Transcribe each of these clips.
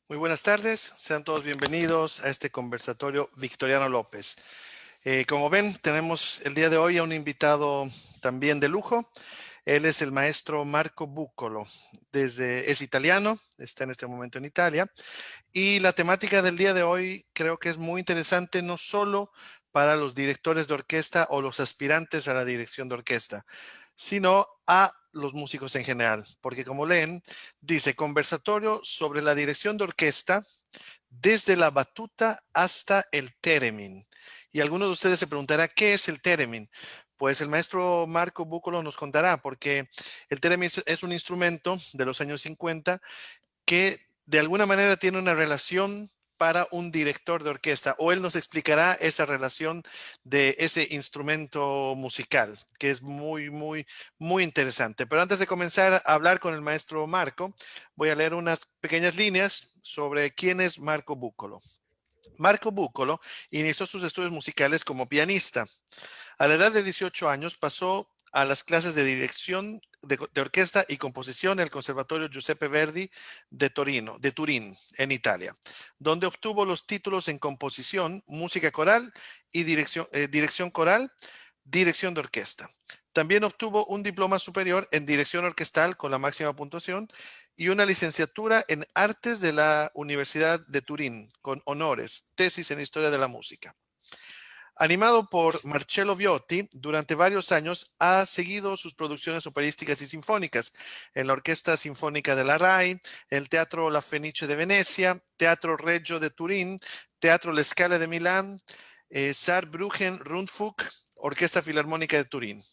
Muy buenas tardes, sean todos bienvenidos a este conversatorio Victoriano López. Como ven, tenemos el día de hoy a un invitado también de lujo. Él es el maestro Marco Buccolo. Es italiano, está en este momento en Italia. Y la temática del día de hoy creo que es muy interesante, no solo para los directores de orquesta o los aspirantes a la dirección de orquesta, sino a los músicos en general, porque como leen, dice conversatorio sobre la dirección de orquesta desde la batuta hasta el theremin. Y algunos de ustedes se preguntarán, ¿qué es el theremin? Pues el maestro Marco Buccolo nos contará, porque el theremin es un instrumento de los años 50 que de alguna manera tiene una relación para un director de orquesta, o él nos explicará esa relación de ese instrumento musical, que es muy interesante. Pero antes de comenzar a hablar con el maestro Marco, voy a leer unas pequeñas líneas sobre quién es Marco Buccolo. Marco Buccolo inició sus estudios musicales como pianista. A la edad de 18 años pasó a las clases de dirección de orquesta y composición en el Conservatorio Giuseppe Verdi de Turín, en Italia, donde obtuvo los títulos en composición, música coral y dirección coral, dirección de orquesta. También obtuvo un diploma superior en dirección orquestal con la máxima puntuación y una licenciatura en artes de la Universidad de Turín con honores, tesis en historia de la música. Animado por Marcello Viotti, durante varios años ha seguido sus producciones operísticas y sinfónicas en la Orquesta Sinfónica de la RAI, el Teatro La Fenice de Venecia, Teatro Regio de Turín, Teatro La Scala de Milán, Saarbrücken Rundfunk, Orquesta Filarmónica de Turín.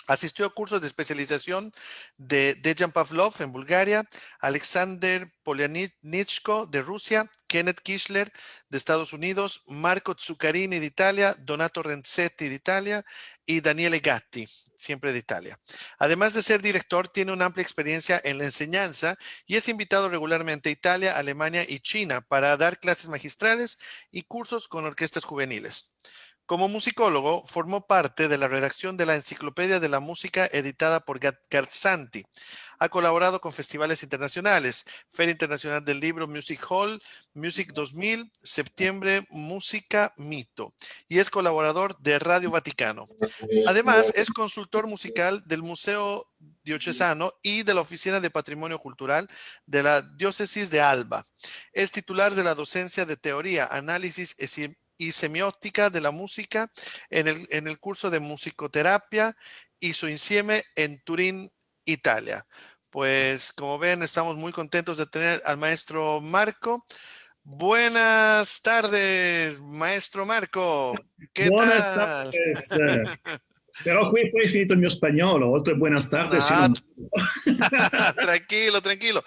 Asistió a cursos de especialización de Dejan Pavlov en Bulgaria, Alexander Polyanichko de Rusia, Kenneth Kichler de Estados Unidos, Marco Zuccarini de Italia, Donato Renzetti de Italia y Daniele Gatti, siempre de Italia. Además de ser director, tiene una amplia experiencia en la enseñanza y es invitado regularmente a Italia, Alemania y China para dar clases magistrales y cursos con orquestas juveniles. Como musicólogo, formó parte de la redacción de la Enciclopedia de la Música editada por Garzanti. Ha colaborado con festivales internacionales, Feria Internacional del Libro Music Hall, Music 2000, Septiembre Música Mito, y es colaborador de Radio Vaticano. Además, es consultor musical del Museo Diocesano y de la Oficina de Patrimonio Cultural de la Diócesis de Alba. Es titular de la docencia de teoría, análisis y semiótica de la música en el curso de musicoterapia y su insieme en Turín, Italia. Pues como ven, estamos muy contentos de tener al maestro Marco. Buenas tardes, maestro Marco. ¿Qué Buenas tal? tardes. Però qui poi è finito il mio spagnolo, oltre a buenas tardes, io Ah, non... tranquilo, tranquilo.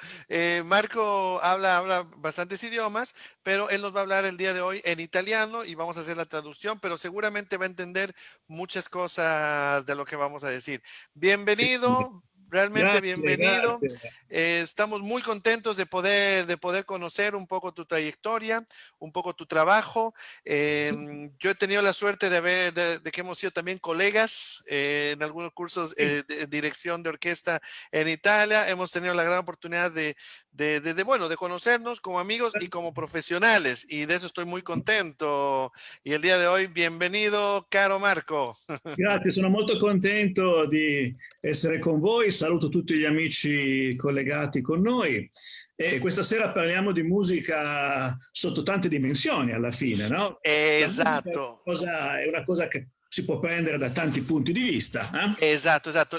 Marco habla bastantes idiomas, pero él nos va a hablar el día de hoy en italiano y vamos a hacer la traducción, pero seguramente va a entender muchas cosas de lo que vamos a decir. Sì. Bienvenido, realmente Grazie, bienvenido. grazie. Estamos muy contentos de poder conocer un poco tu trayectoria, un poco tu trabajo. Sì, Yo he tenido la suerte de que hemos sido también colegas en algunos cursos sì. de dirección de orquesta en Italia. Hemos tenido la gran oportunidad bueno, de conocernos como amigos y como profesionales, y de eso estoy muy contento. Y el día de hoy, bienvenido, caro Marco. Grazie, sono molto contento di essere con voi. Saluto tutti gli amici collegati con noi. E questa sera parliamo di musica sotto tante dimensioni alla fine, no? La musica Esatto. è una cosa che si può prendere da tanti punti di vista. Exacto, exacto.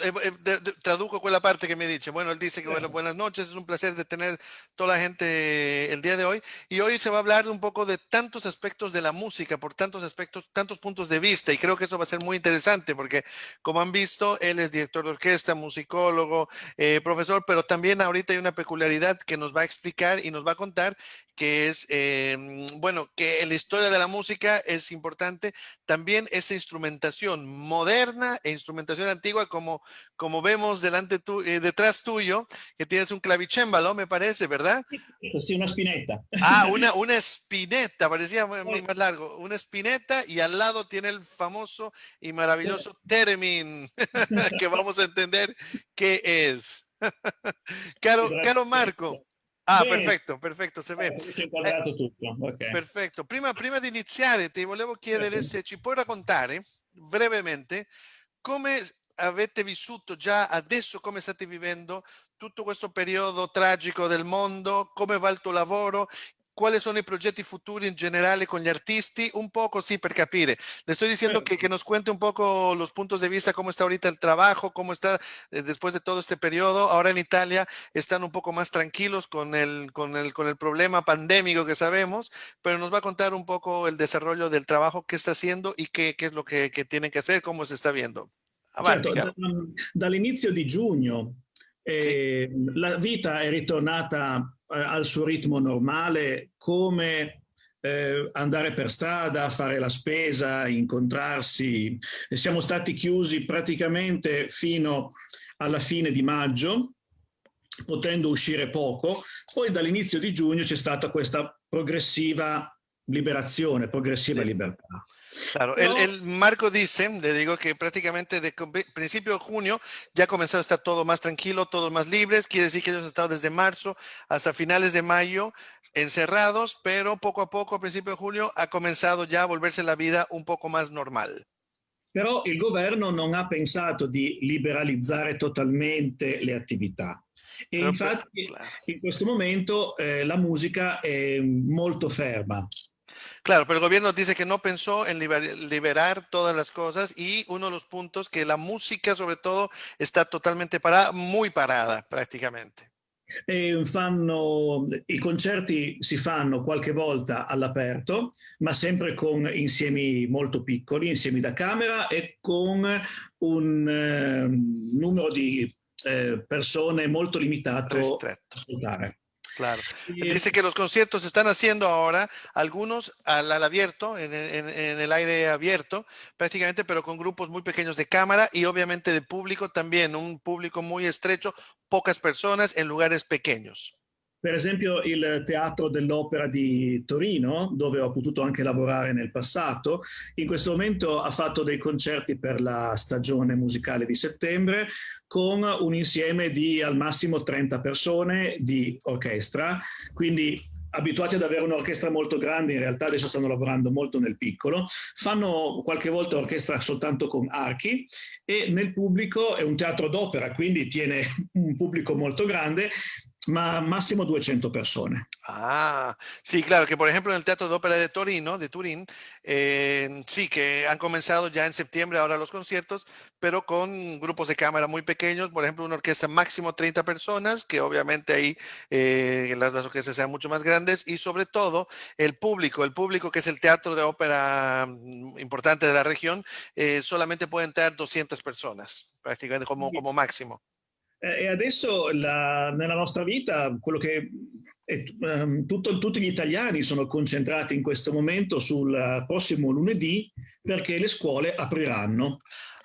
Traduzco con la parte que me dice. Bueno, él dice que bueno, buenas noches, es un placer de tener toda la gente el día de hoy. Y hoy se va a hablar un poco de tantos aspectos de la música, por tantos aspectos, tantos puntos de vista. Y creo que eso va a ser muy interesante porque, como han visto, él es director de orquesta, musicólogo, profesor, pero también ahorita hay una peculiaridad que nos va a explicar y nos va a contar, que es, bueno, que en la historia de la música es importante también esa instrumentación moderna e instrumentación antigua, como vemos detrás tuyo, que tienes un clavicémbalo, me parece, ¿verdad? Sì, una spinetta. Ah, una espineta, parecía más largo, una espineta, y al lado tiene el famoso y maravilloso theremin, que vamos a entender qué es. Caro Marco, Ah, Bene, perfetto, se vede. ci ho inquadrato tutto. Ok. Perfetto. Prima di iniziare, ti volevo chiedere se ci puoi raccontare brevemente come avete vissuto già adesso, come state vivendo tutto questo periodo tragico del mondo, come va il tuo lavoro, quali sono i progetti futuri in generale con gli artisti, un po' così per capire. Le estoy diciendo Certo. que nos cuente un poco los puntos de vista, cómo está ahorita el trabajo, cómo está después de todo este periodo. Ahora en Italia están un poco más tranquilos con el problema pandémico que sabemos, pero nos va a contar un poco el desarrollo del trabajo que está haciendo y qué es lo que tienen que hacer, cómo se está viendo. Avanti, Certo, caro. dall'inizio di giugno Sì, la vita è ritornata al suo ritmo normale, come andare per strada, fare la spesa, incontrarsi. Siamo stati chiusi praticamente fino alla fine di maggio, potendo uscire poco. Poi dall'inizio di giugno c'è stata questa progressiva liberazione, progressiva sì. libertà. Claro, Però el Marco dice, le digo que prácticamente de principio de junio ya ha comenzado a estar todo más tranquilo, todos más libres, quiere decir que ellos han estado desde marzo hasta finales de mayo encerrados, pero poco a poco, a principio de julio, ha comenzado ya a volverse la vida un poco más normal. Però il governo non ha pensato di liberalizzare totalmente le attività e Pero, infatti claro. in questo momento la musica è molto ferma. Claro, pero el gobierno dice que no pensó en liberar todas las cosas y uno de los puntos que la música sobre todo está totalmente parada, muy parada prácticamente. I concerti si fanno qualche volta all'aperto, ma sempre con insiemi molto piccoli, insiemi da camera e con un numero di persone molto limitato Restretto. a ascoltare. Claro. E Dice que los conciertos se están haciendo ahora, algunos al abierto, en el aire abierto, prácticamente, pero con grupos muy pequeños de cámara y obviamente de público también, un público muy estrecho, pocas personas en lugares pequeños. Per esempio il Teatro dell'Opera di Torino, dove ho potuto anche lavorare nel passato, in questo momento ha fatto dei concerti per la stagione musicale di settembre con un insieme di al massimo 30 persone di orchestra, quindi abituati ad avere un'orchestra molto grande, in realtà adesso stanno lavorando molto nel piccolo, fanno qualche volta orchestra soltanto con archi e nel pubblico è un teatro d'opera, quindi tiene un pubblico molto grande, ma massimo 200 persone. Ah, sí, claro, que por ejemplo en el Teatro de Ópera de Torino, de Turín, sí, que han comenzado ya en septiembre ahora los conciertos, pero con grupos de cámara muy pequeños, por ejemplo, una orquesta máximo 30 personas, que obviamente ahí las orquestas sean mucho más grandes, y sobre todo el público que es el teatro de ópera importante de la región, solamente puede entrar 200 personas, prácticamente como máximo. E adesso nella nostra vita, quello che tutti gli italiani sono concentrati in questo momento sul prossimo lunedì perché le scuole apriranno.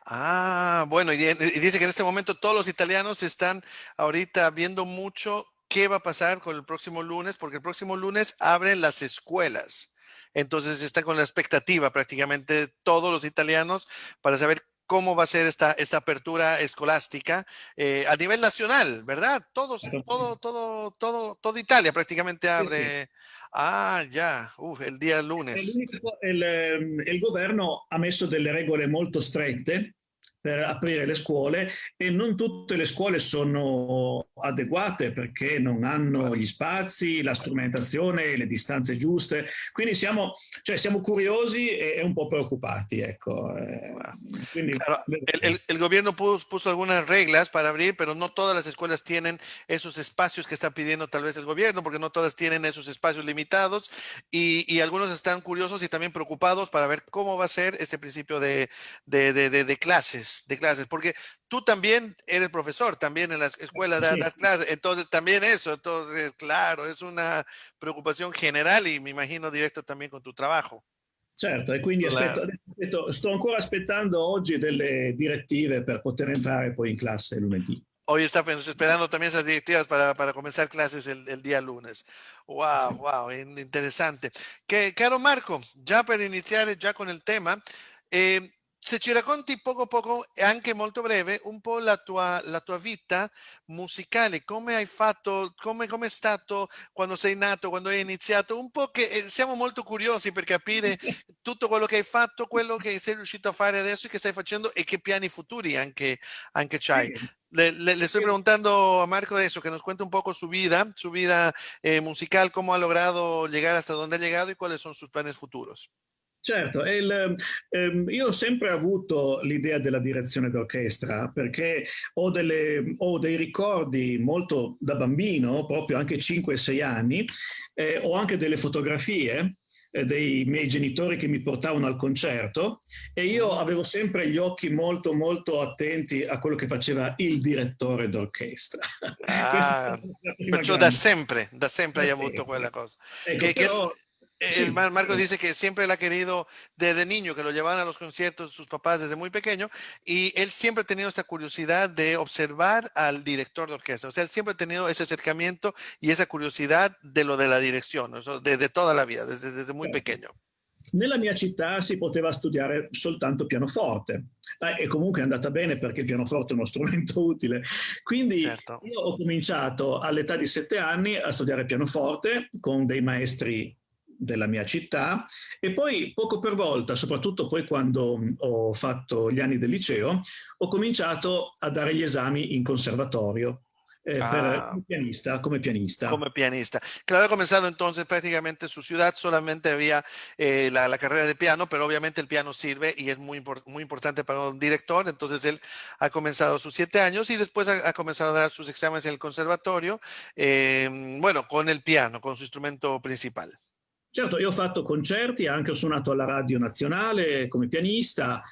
Ah, bueno, y dice que en este momento todos los italianos están ahorita viendo mucho qué va a pasar con el próximo lunes, porque el próximo lunes abren las escuelas. Entonces está con la expectativa prácticamente todos los italianos para saber cómo va a ser esta apertura escolástica a nivel nacional, ¿verdad? Todo Italia prácticamente Sì, sì. abre. Ah, ya, el día lunes. Il governo ha messo delle regole molto strette per aprire le scuole e non tutte le scuole sono adeguate perché non hanno Claro. gli spazi, la strumentazione, le distanze giuste. Quindi siamo curiosi e un po' preoccupati. Ecco. Wow. Quindi, Claro, el gobierno puso algunas reglas para abrir, pero no todas las escuelas tienen esos espacios que está pidiendo tal vez el gobierno, porque no todas tienen esos espacios limitados y algunos están curiosos y también preocupados para ver cómo va a ser este principio de clases, porque tú también eres profesor, también en la escuela sì. das clases, entonces también eso, entonces claro, es una preocupación general y me imagino directo también con tu trabajo. Certo, e quindi Claro. sto ancora aspettando oggi delle direttive per poter entrare poi in classe lunedì. Hoy está esperando también esas directivas para comenzar clases el día lunes. Wow, wow, interesante. Caro Marco, ya para iniciar ya con el tema, se ci racconti poco poco, e anche molto breve, un po' la tua vita musicale, come hai fatto, come è stato quando sei nato, quando hai iniziato, un po' che siamo molto curiosi per capire tutto quello che hai fatto, quello che sei riuscito a fare adesso e che stai facendo e che piani futuri anche c'hai. Sì. Le estoy preguntando a Marco eso, que nos cuente un poco su vida musical, cómo ha logrado llegar hasta donde ha llegado y cuáles son sus planes futuros. Certo, io ho sempre avuto l'idea della direzione d'orchestra perché ho dei ricordi molto da bambino, proprio anche 5-6 anni, ho anche delle fotografie dei miei genitori che mi portavano al concerto e io Mm. avevo sempre gli occhi molto molto attenti a quello che faceva il direttore d'orchestra. Questa è Ah, stata la prima perciò grande. da sempre Da hai avuto quella sempre. cosa. Ecco, però sì. Marco dice que siempre él ha querido desde niño, que lo llevaban a los conciertos sus papás desde muy pequeño, y él siempre ha tenido esa curiosidad de observar al director de orquesta. O sea, él siempre ha tenido ese acercamiento y esa curiosidad de lo de la dirección, eso, de toda la vida, desde muy Certo. pequeño. Nella mia città si poteva studiare soltanto pianoforte e comunque è andata bene perché il pianoforte è uno strumento utile. Quindi Certo. io ho cominciato all'età di 7 anni a studiare pianoforte con dei maestri della mia città e poi poco per volta, soprattutto poi quando ho fatto gli anni del liceo, ho cominciato a dare gli esami in conservatorio Ah, come pianista, come pianista. como pianista. Claro, ha comenzado entonces prácticamente su ciudad, solamente había la carrera de piano, pero obviamente el piano sirve y es muy importante para un director. Entonces él ha comenzado a sus 7 años y después ha comenzado a dar sus exámenes en el conservatorio, bueno, con el piano, con su instrumento principal. Certo, io ho fatto concerti, anche ho suonato alla Radio Nazionale come pianista,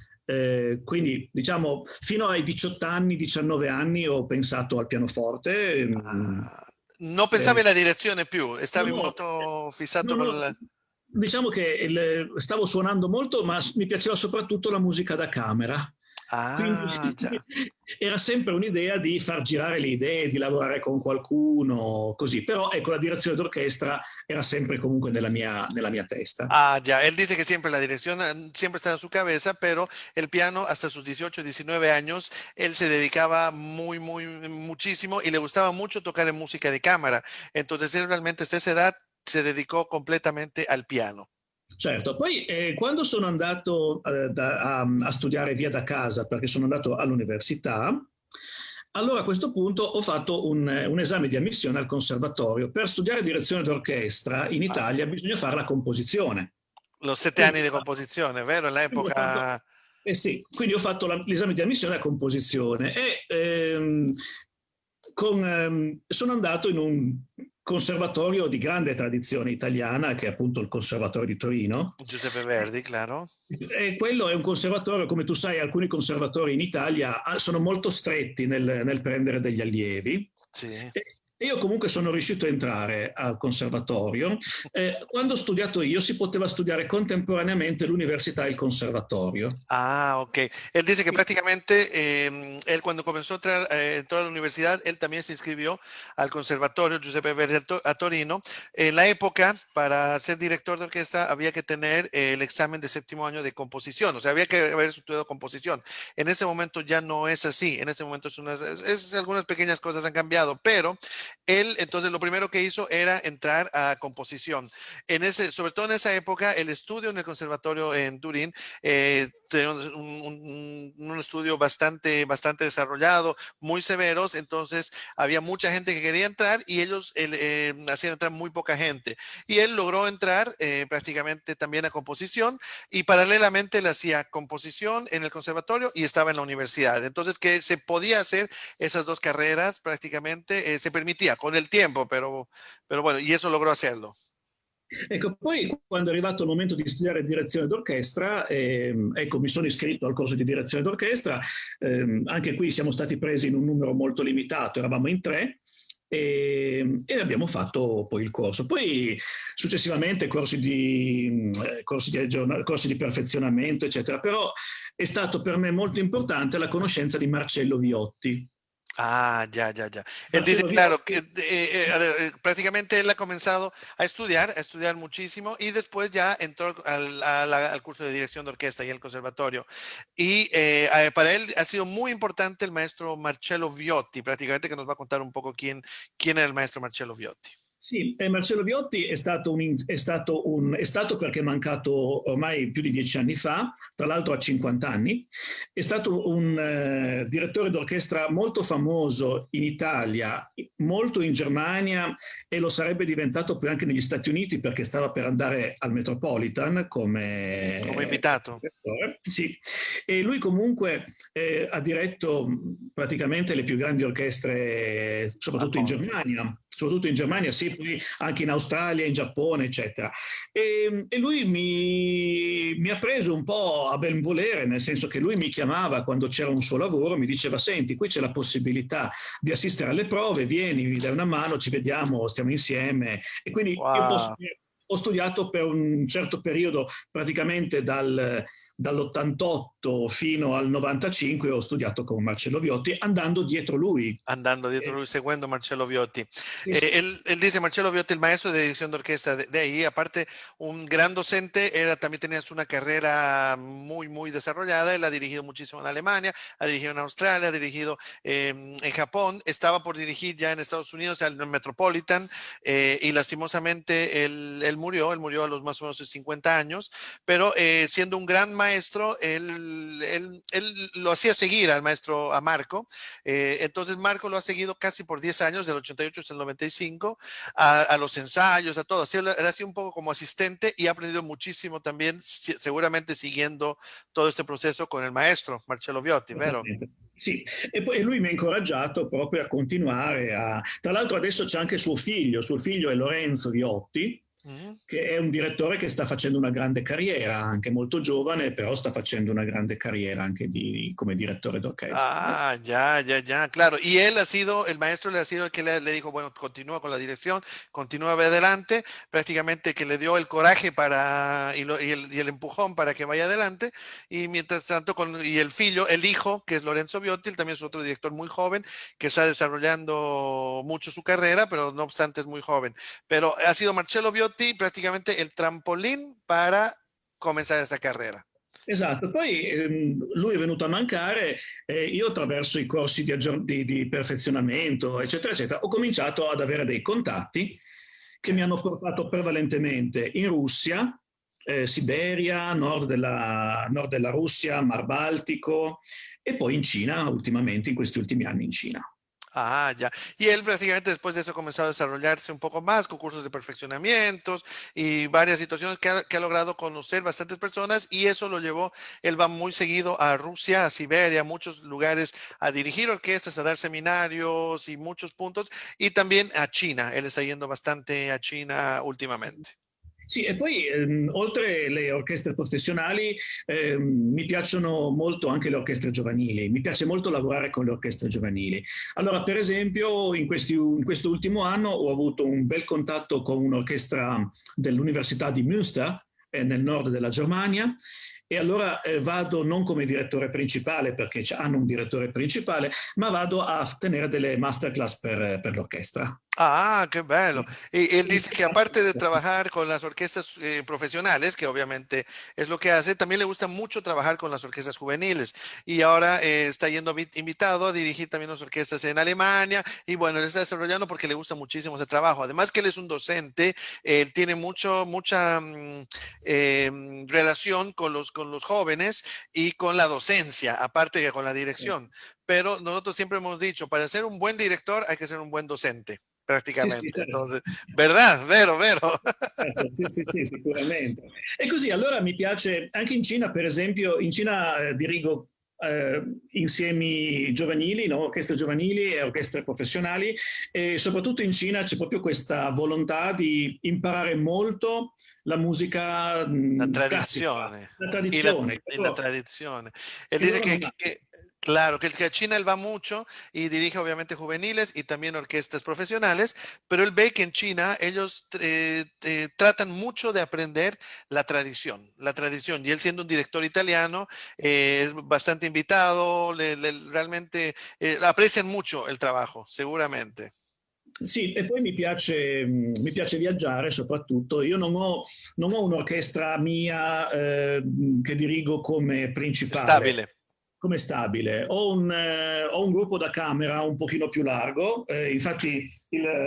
quindi diciamo fino ai 18 anni, 19 anni ho pensato al pianoforte. Ah, no pensavi Eh, alla direzione più, no, stavi no, molto fissato con no, diciamo che stavo suonando molto, ma mi piaceva soprattutto la musica da camera. Quindi Ah, già. era sempre un'idea di far girare le idee, di lavorare con qualcuno, così. Però ecco, la direzione d'orchestra era sempre comunque nella mia testa. Ah, ya. Él dice que siempre la dirección siempre está en su cabeza, pero el piano hasta sus 18, 19 años, él se dedicaba muchísimo y le gustaba mucho tocar en música de cámara. Entonces él realmente hasta esa edad se dedicó completamente al piano. Certo, poi quando sono andato a studiare via da casa, perché sono andato all'università, allora a questo punto ho fatto un esame di ammissione al conservatorio. Per studiare direzione d'orchestra in Ah, Italia bisogna fare la composizione. los 7 años Quindi, de composición, ¿vero? En la quindi ho fatto, época. eh sì, quindi ho fatto l'esame di ammissione alla composizione e sono andato in un conservatorio di grande tradizione italiana, che è appunto il Conservatorio di Torino. Giuseppe Verdi, claro. E quello è un conservatorio, come tu sai, alcuni conservatori in Italia sono molto stretti nel prendere degli allievi. Sì. E io comunque sono riuscito a entrare al conservatorio. Quando ho studiato io si poteva studiare contemporaneamente l'università e il conservatorio. Ah, ok. Él dice que prácticamente él cuando comenzó entró a la universidad, él también se inscribió al Conservatorio Giuseppe Verdi a Torino. En la época, para ser director de orquesta, había que tener el examen de séptimo año de composición, o sea, había que haber estudiado composición. En ese momento ya no es así, en ese momento algunas pequeñas cosas han cambiado, pero él entonces lo primero que hizo era entrar a composición. Sobre todo en esa época, el estudio en el conservatorio en Turín tenemos un estudio bastante desarrollado, muy severos, entonces había mucha gente que quería entrar y ellos hacían entrar muy poca gente. Y él logró entrar prácticamente también a composición y paralelamente él hacía composición en el conservatorio y estaba en la universidad. Entonces que se podía hacer esas dos carreras prácticamente, se permitía con el tiempo, pero bueno, y eso logró hacerlo. Ecco, poi quando è arrivato il momento di studiare direzione d'orchestra, ecco, mi sono iscritto al corso di direzione d'orchestra, anche qui siamo stati presi in un numero molto limitato, eravamo in 3, e abbiamo fatto poi il corso. Poi successivamente corsi di perfezionamento, eccetera. Però è stato per me molto importante la conoscenza di Marcello Viotti. Ah, ya, ya, ya. Él dice, Marcello claro, que Viotti. prácticamente él ha comenzado a estudiar muchísimo y después ya entró al curso de dirección de orquesta y al conservatorio. Y para él ha sido muy importante el maestro Marcello Viotti, prácticamente que nos va a contar un poco quién era el maestro Marcello Viotti. Sì, Marcello Viotti è stato perché è mancato ormai più di 10 anni fa, tra l'altro a 50 anni, è stato un direttore d'orchestra molto famoso in Italia, molto in Germania e lo sarebbe diventato poi anche negli Stati Uniti perché stava per andare al Metropolitan Como come invitato. direttore. Sì. E lui comunque ha diretto praticamente le più grandi orchestre, Al mondo. soprattutto in Germania, sì, poi anche in Australia, in Giappone, eccetera. E lui mi ha preso un po' a ben volere, nel senso che lui mi chiamava quando c'era un suo lavoro, mi diceva, senti, qui c'è la possibilità di assistere alle prove, vieni, mi dai una mano, ci vediamo, stiamo insieme. E quindi io posso Wow. dire, ho studiato per un certo periodo, praticamente dall'88 fino al 95, ho studiato con Marcello Viotti, andando dietro lui. Andando dietro Eh, lui, seguendo Marcello Viotti. sì, Él dice, Marcello Viotti, el maestro de dirección de orquesta de ahí, aparte un gran docente, también tenía una carrera muy, muy desarrollada. Él ha dirigido muchísimo en Alemania, ha dirigido en Australia, ha dirigido en Japón, estaba por dirigir ya en Estados Unidos, en el Metropolitan, y lastimosamente él murió a los más o menos de 50 años, pero siendo un gran maestro, él lo hacía seguir al maestro, a Marco. Entonces Marco lo ha seguido casi por 10 años, del 88 hasta el 95, a los ensayos, a todo. Así, él ha sido un poco como asistente y ha aprendido muchísimo también, seguramente siguiendo todo este proceso con el maestro Marcello Viotti, ¿vero? esattamente. Sì, e poi lui mi ha incoraggiato proprio a continuare a... Tra l'altro adesso c'è anche suo figlio è Lorenzo Viotti, Ujú. che è un direttore che sta facendo una grande carriera, anche molto giovane, però sta facendo una grande carriera anche come direttore d'orchestra. Ah, ya, ya, ya, claro. Y él ha sido, el maestro le ha sido el que le dijo, bueno, continúa con la dirección, continúa ve adelante, prácticamente que le dio el coraje y el empujón para que vaya adelante. Y mientras tanto, y el hijo, que es Lorenzo Viotti, él también es otro director muy joven, que está desarrollando mucho su carrera, pero no obstante es muy joven. Pero ha sido Marcello Viotti prácticamente el trampolín para comenzar esta carrera. Esatto, poi lui è venuto a mancare, io attraverso i corsi di perfezionamento, eccetera, eccetera, ho cominciato ad avere dei contatti che mi hanno Certo. portato prevalentemente in Russia, Siberia, nord della Russia, Mar Baltico e poi in Cina, ultimamente, in questi ultimi anni in Cina. Ah, ya. Y él prácticamente después de eso comenzó a desarrollarse un poco más con cursos de perfeccionamientos y varias situaciones que ha logrado conocer bastantes personas y eso lo llevó, él va muy seguido a Rusia, a Siberia, a muchos lugares a dirigir orquestas, a dar seminarios y muchos puntos y también a China. Él está yendo bastante a China últimamente. Sì, e poi oltre le orchestre professionali mi piacciono molto anche le orchestre giovanili, mi piace molto lavorare con le orchestre giovanili. Allora, per esempio, in questo ultimo anno ho avuto un bel contatto con un'orchestra dell'Università di Münster, nel nord della Germania, e allora vado non come direttore principale, perché hanno un direttore principale, ma vado a tenere delle masterclass per l'orchestra. Ah, qué bello. Y él Sì. dice que aparte de trabajar con las orquestas profesionales, que obviamente es lo que hace, también le gusta mucho trabajar con las orquestas juveniles. Y ahora está yendo invitado a dirigir también las orquestas en Alemania. Y bueno, él está desarrollando porque le gusta muchísimo ese trabajo. Además que él es un docente, él tiene mucha relación con los jóvenes y con la docencia, aparte que con la dirección. Pero nosotros siempre hemos dicho, para ser un buen director hay que ser un buen docente Sì, sì, prácticamente. certo. Entonces, ¿verdad? Vero, vero. Sì, sì, sì, sicuramente. E così allora mi piace, anche in Cina, per esempio, in Cina dirigo insiemi giovanili, no? Orchestre giovanili e orchestre professionali e soprattutto in Cina c'è proprio questa volontà di imparare molto la musica La classica, tradizione. la Y la, tradizione, y la tradizione. Él che dice loro que, non que- hanno. que Claro, que a China él va mucho y dirige obviamente juveniles y también orquestas profesionales, pero él ve que en China ellos tratan mucho de aprender la tradición. Y él siendo un director italiano, es bastante invitado, realmente aprecian mucho el trabajo, seguramente. Sì, e poi mi piace viaggiare soprattutto. Io non ho un'orchestra mia che dirigo come principale, Stabile. come stabile. Ho un gruppo da camera un pochino più largo, infatti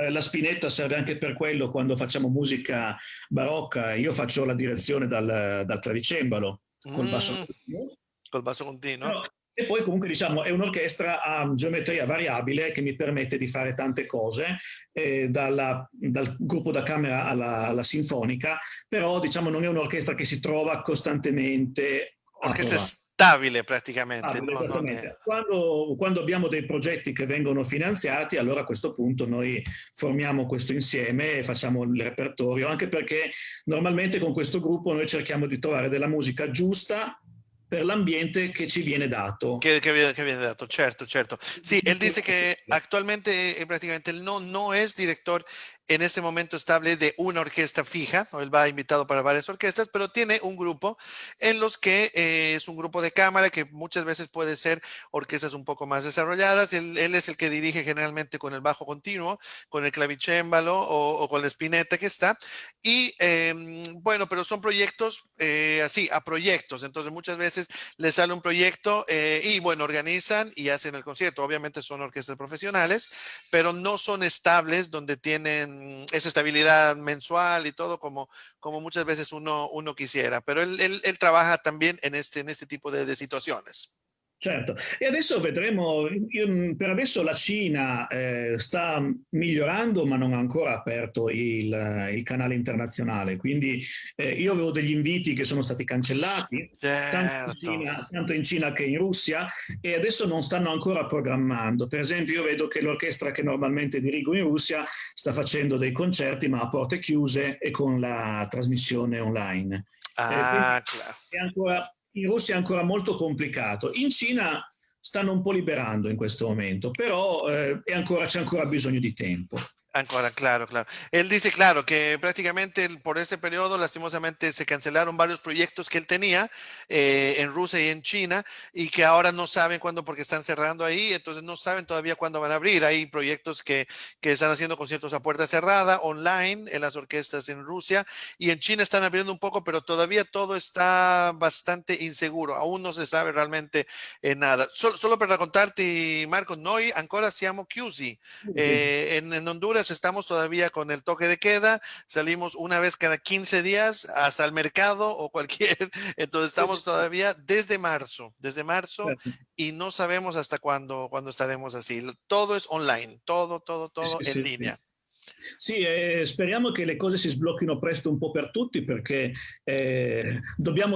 la spinetta serve anche per quello quando facciamo musica barocca. Io faccio la direzione dal clavicembalo col basso Mm, continuo. col basso continuo. Però- E poi comunque diciamo è un'orchestra a geometria variabile che mi permette di fare tante cose, dal gruppo da camera alla sinfonica, però diciamo non è un'orchestra che si trova costantemente a Orquesta provare. stabile praticamente, no, non è. Esattamente. Quando abbiamo dei progetti che vengono finanziati, allora a questo punto noi formiamo questo insieme e facciamo il repertorio, anche perché normalmente con questo gruppo noi cerchiamo di trovare della musica giusta per l'ambiente che ci viene dato. Que viene dato, cierto, cierto. Sí, él dice que actualmente prácticamente él no es director en este momento estable de una orquesta fija, ¿no? Él va invitado para varias orquestas, pero tiene un grupo en los que es un grupo de cámara que muchas veces puede ser orquestas un poco más desarrolladas. Él es el que dirige generalmente con el bajo continuo, con el clavicémbalo o con la espineta que está. Y bueno, pero son proyectos así, a proyectos. Entonces muchas veces les sale un proyecto y bueno, organizan y hacen el concierto. Obviamente son orquestas profesionales, pero no son estables donde tienen esa estabilidad mensual y todo como muchas veces uno quisiera. Pero él trabaja también en este tipo de situaciones. Certo, e adesso vedremo, per adesso la Cina sta migliorando ma non ha ancora aperto il canale internazionale, quindi io avevo degli inviti che sono stati cancellati, Certo. tanto in Cina che in Russia, e adesso non stanno ancora programmando. Per esempio io vedo che l'orchestra che normalmente dirigo in Russia sta facendo dei concerti ma a porte chiuse e con la trasmissione online. Quindi Ah, claro. in Russia è ancora molto complicato. In Cina stanno un po' liberando in questo momento, però c'è ancora bisogno di tempo. Ancora, claro, claro. Él dice, claro, que prácticamente por ese periodo, lastimosamente, se cancelaron varios proyectos que él tenía en Rusia y en China y que ahora no saben cuándo porque están cerrando ahí, entonces no saben todavía cuándo van a abrir. Hay proyectos que están haciendo conciertos a puerta cerrada, online, en las orquestas en Rusia y en China están abriendo un poco, pero todavía todo está bastante inseguro. Aún no se sabe realmente nada. Solo para contarte, Marco, noi ancora siamo chiusi. Sì. En Honduras estamos todavía con el toque de queda, salimos una vez cada 15 días hasta el mercado o cualquier, entonces Sì, estamos todavía desde marzo certo. y no sabemos hasta cuándo estaremos así. Todo es online, todo Sì, en sì, sì. línea. Sì, speriamo che le cose si sblocchino presto un po' per tutti perché dobbiamo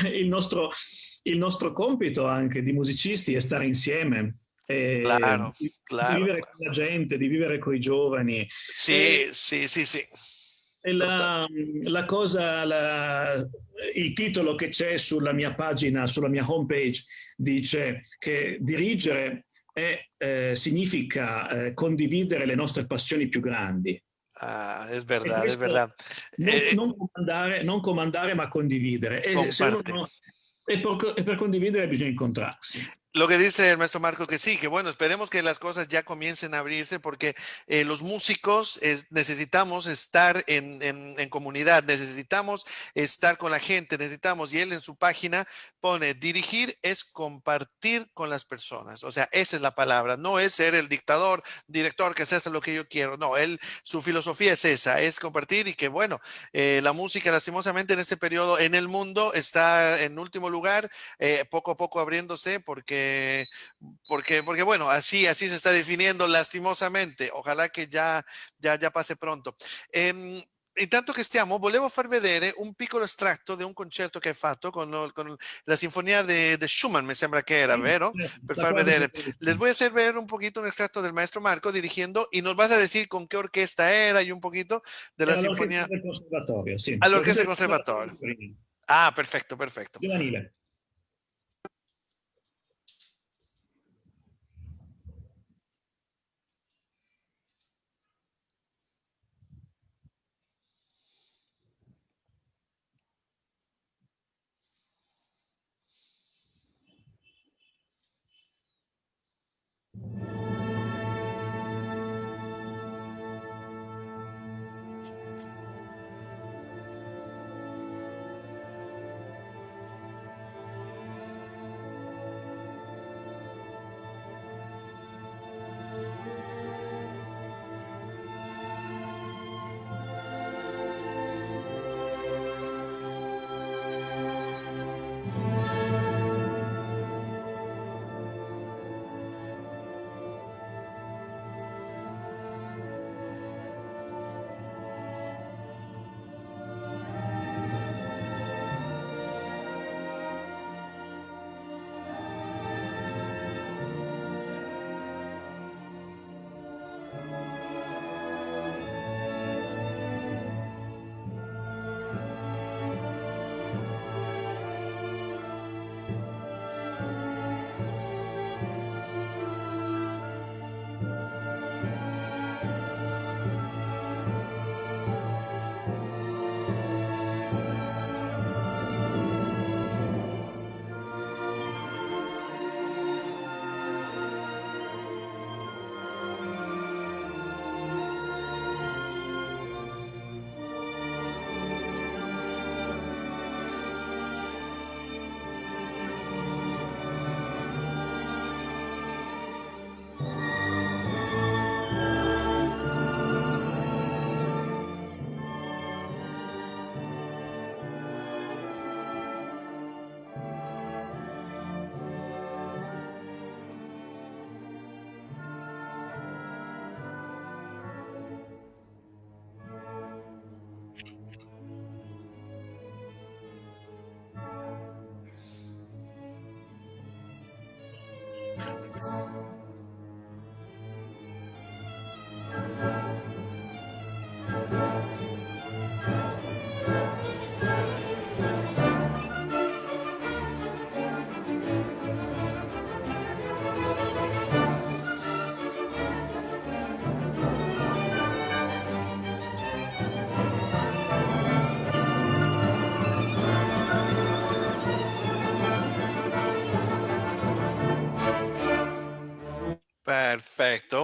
il nostro compito anche di musicisti è stare insieme, Claro, di claro, vivere claro. con la gente, di vivere con i giovani. E, Sí, sí, sí, sí. e Total. la cosa, il titolo che c'è sulla mia pagina, sulla mia homepage, dice che dirigere significa condividere le nostre passioni più grandi. Ah, es E verdad, es questo verdad. Eh, non comandare, ma condividere. E, se uno comparte. e per condividere bisogna incontrarsi. Lo que dice el maestro Marco que sí, que bueno, esperemos que las cosas ya comiencen a abrirse porque los músicos necesitamos estar en comunidad, necesitamos estar con la gente, necesitamos, y él en su página pone, dirigir es compartir con las personas, o sea, esa es la palabra, no es ser el dictador, director, que se hace lo que yo quiero, no, él, su filosofía es esa, es compartir y que bueno, la música lastimosamente en este periodo en el mundo está en último lugar, poco a poco abriéndose porque bueno, así se está definiendo lastimosamente. Ojalá che già pase pronto. Intanto che stiamo, volevo far vedere un piccolo estratto di un concerto che hai fatto con la sinfonia de Schumann, mi sembra che era, Sì, vero? Per la far quarta vedere. Les sinfonia. voy a hacer ver un poquito un extracto del maestro Marco dirigiendo y nos vas a decir con qué orquesta era y un poquito de la Era l'orchestra sinfonia del conservatorio, sì. all'orchestra L'orchestra del del conservatorio conservatorio. di Torino, Ah, perfecto, perfecto. giovanile.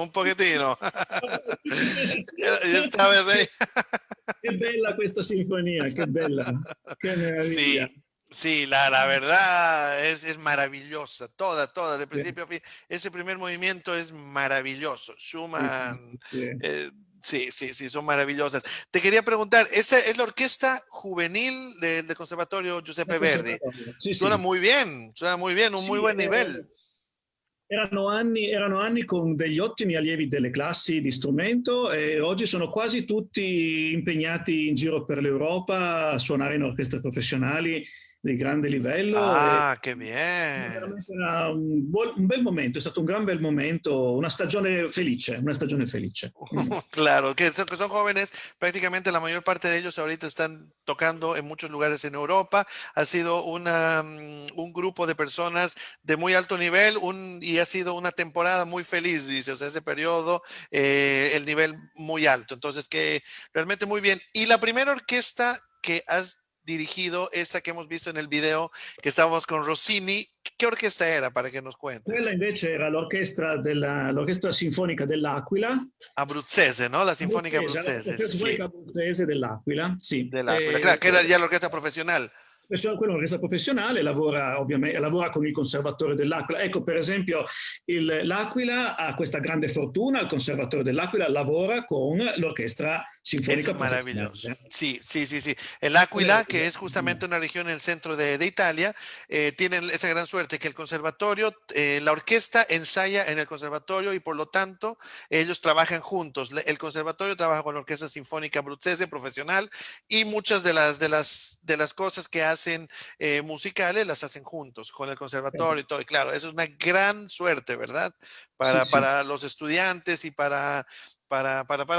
un pochettino. Io stavo Che bella questa sinfonia, che bella, che meraviglia. Sí, sí, la verdad es maravillosa, toda, de Sì, principio a fin. Ese primer movimiento es maravilloso. sì, sì, Schumann, sì. sí, sí, sí, son maravillosas. Te quería preguntar, ¿esa es la orquesta juvenil del Conservatorio Al Giuseppe Verdi? conservatorio. Sì, sì. Suena muy bien, un muy Sì, buen nivel. erano anni con degli ottimi allievi delle classi di strumento e oggi sono quasi tutti impegnati in giro per l'Europa a suonare in orchestre professionali di grande livello e Ah, qué bien. veramente era un bel momento, è stato un gran bel momento, una stagione felice, una stagione felice. Mm. Claro, que son jóvenes, prácticamente la mayor parte de ellos ahorita están tocando en muchos lugares en Europa. Ha sido un grupo de personas de muy alto nivel y ha sido una temporada muy feliz, dice, o sea, ese periodo, el nivel muy alto. Entonces, que realmente muy bien. Y la primera orquesta que has dirigido, esa que hemos visto en el video, que estábamos con Rossini, ¿qué orquesta era para que nos cuente? Quella invece era l'orchestra sinfonica dell'Aquila, Abruzzese, ¿no? La Sinfónica abruzzese, Abruzzese, l'orchestra sí. sinfonica abruzzese dell'Aquila, sì. Dell'Aquila, claro, che era già l'orchestra professionale. Quello è un'orchestra professionale, lavora ovviamente lavora con il Conservatore dell'Aquila. Ecco, per esempio, l'Aquila ha questa grande fortuna, il Conservatore dell'Aquila lavora con l'orchestra Eso sinfonica es maravilloso. professionale. Sí, sí, sí, sí. El Áquila, que es justamente una región en el centro de Italia, tienen esa gran suerte que el conservatorio, la orquesta ensaya en el conservatorio y por lo tanto ellos trabajan juntos. El conservatorio trabaja con la Orquesta Sinfónica Abruzzese profesional y muchas de las cosas que hacen musicales las hacen juntos con el conservatorio y todo. Y claro, eso es una gran suerte, ¿verdad? Sì, sì. Para los estudiantes y para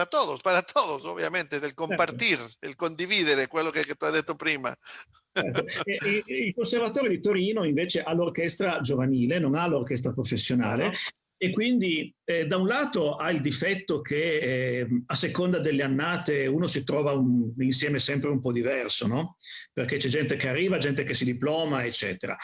todos, ovviamente, del Certo. compartir, il condividere quello che tu hai detto prima. Certo. Il Conservatorio di Torino invece ha l'orchestra giovanile, non ha l'orchestra professionale Claro. e quindi da un lato ha il difetto che a seconda delle annate uno si trova insieme sempre un po' diverso, no? Perché c'è gente che arriva, gente che si diploma, eccetera.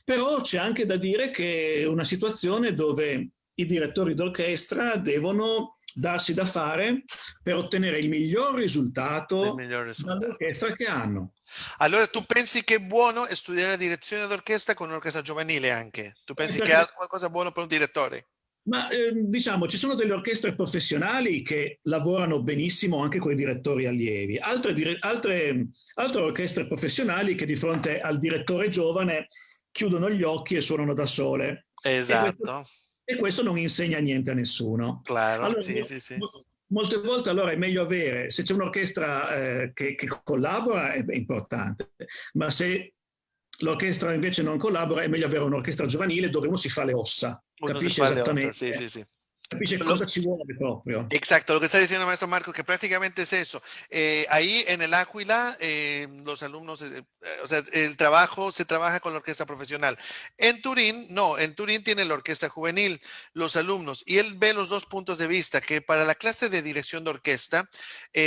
Però c'è anche da dire che è una situazione dove i direttori d'orchestra devono darsi da fare per ottenere il miglior Del risultato miglior risultato. dall'orchestra che hanno. Allora, tu pensi che è buono studiare direzione d'orchestra con un'orchestra giovanile anche? Tu pensi che Perché è qualcosa buono per un direttore? Ma diciamo, ci sono delle orchestre professionali che lavorano benissimo anche con i direttori allievi, altre orchestre professionali che di fronte al direttore giovane chiudono gli occhi e suonano da sole. E questo, Esatto, e questo non insegna niente a nessuno. claro, Allora, sì, sì, sì. molte volte allora è meglio avere, se c'è un'orchestra che collabora è importante, ma se l'orchestra invece non collabora è meglio avere un'orchestra giovanile dove uno si fa le ossa, Uno se capisce fa le ossa, sì, esattamente, sì, sì. capisce Lo- cosa ci vuole proprio. Exacto, lo que está diciendo el maestro Marco, que prácticamente es eso. Ahí en el Áquila, los alumnos, o sea, el trabajo se trabaja con la orquesta profesional. En Turín, no, en Turín tiene la orquesta juvenil, los alumnos, y él ve los dos puntos de vista, que para la clase de dirección de orquesta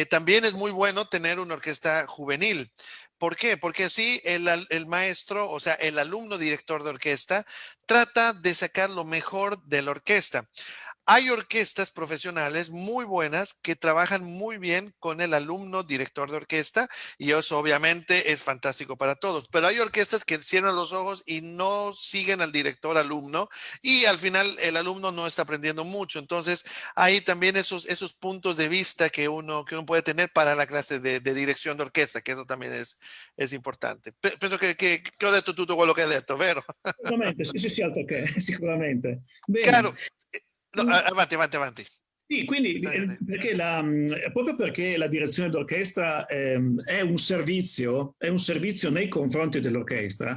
también es muy bueno tener una orquesta juvenil. ¿Por qué? Porque así el maestro, o sea, el alumno director de orquesta, trata de sacar lo mejor de la orquesta. Hay orquestas profesionales muy buenas que trabajan muy bien con el alumno director de orquesta y eso obviamente es fantástico para todos, pero hay orquestas que cierran los ojos y no siguen al director alumno y al final el alumno no está aprendiendo mucho. Entonces hay también esos puntos de vista que uno puede tener para la clase de dirección de orquesta, que eso también es importante. Penso che ho detto tutto quello che hai detto, vero? Sicuramente, sì, sì, sì, altro che, sicuramente. Bene. Caro, no, avanti, avanti, avanti. Sì, quindi perché proprio perché la direzione d'orchestra è un servizio nei confronti dell'orchestra,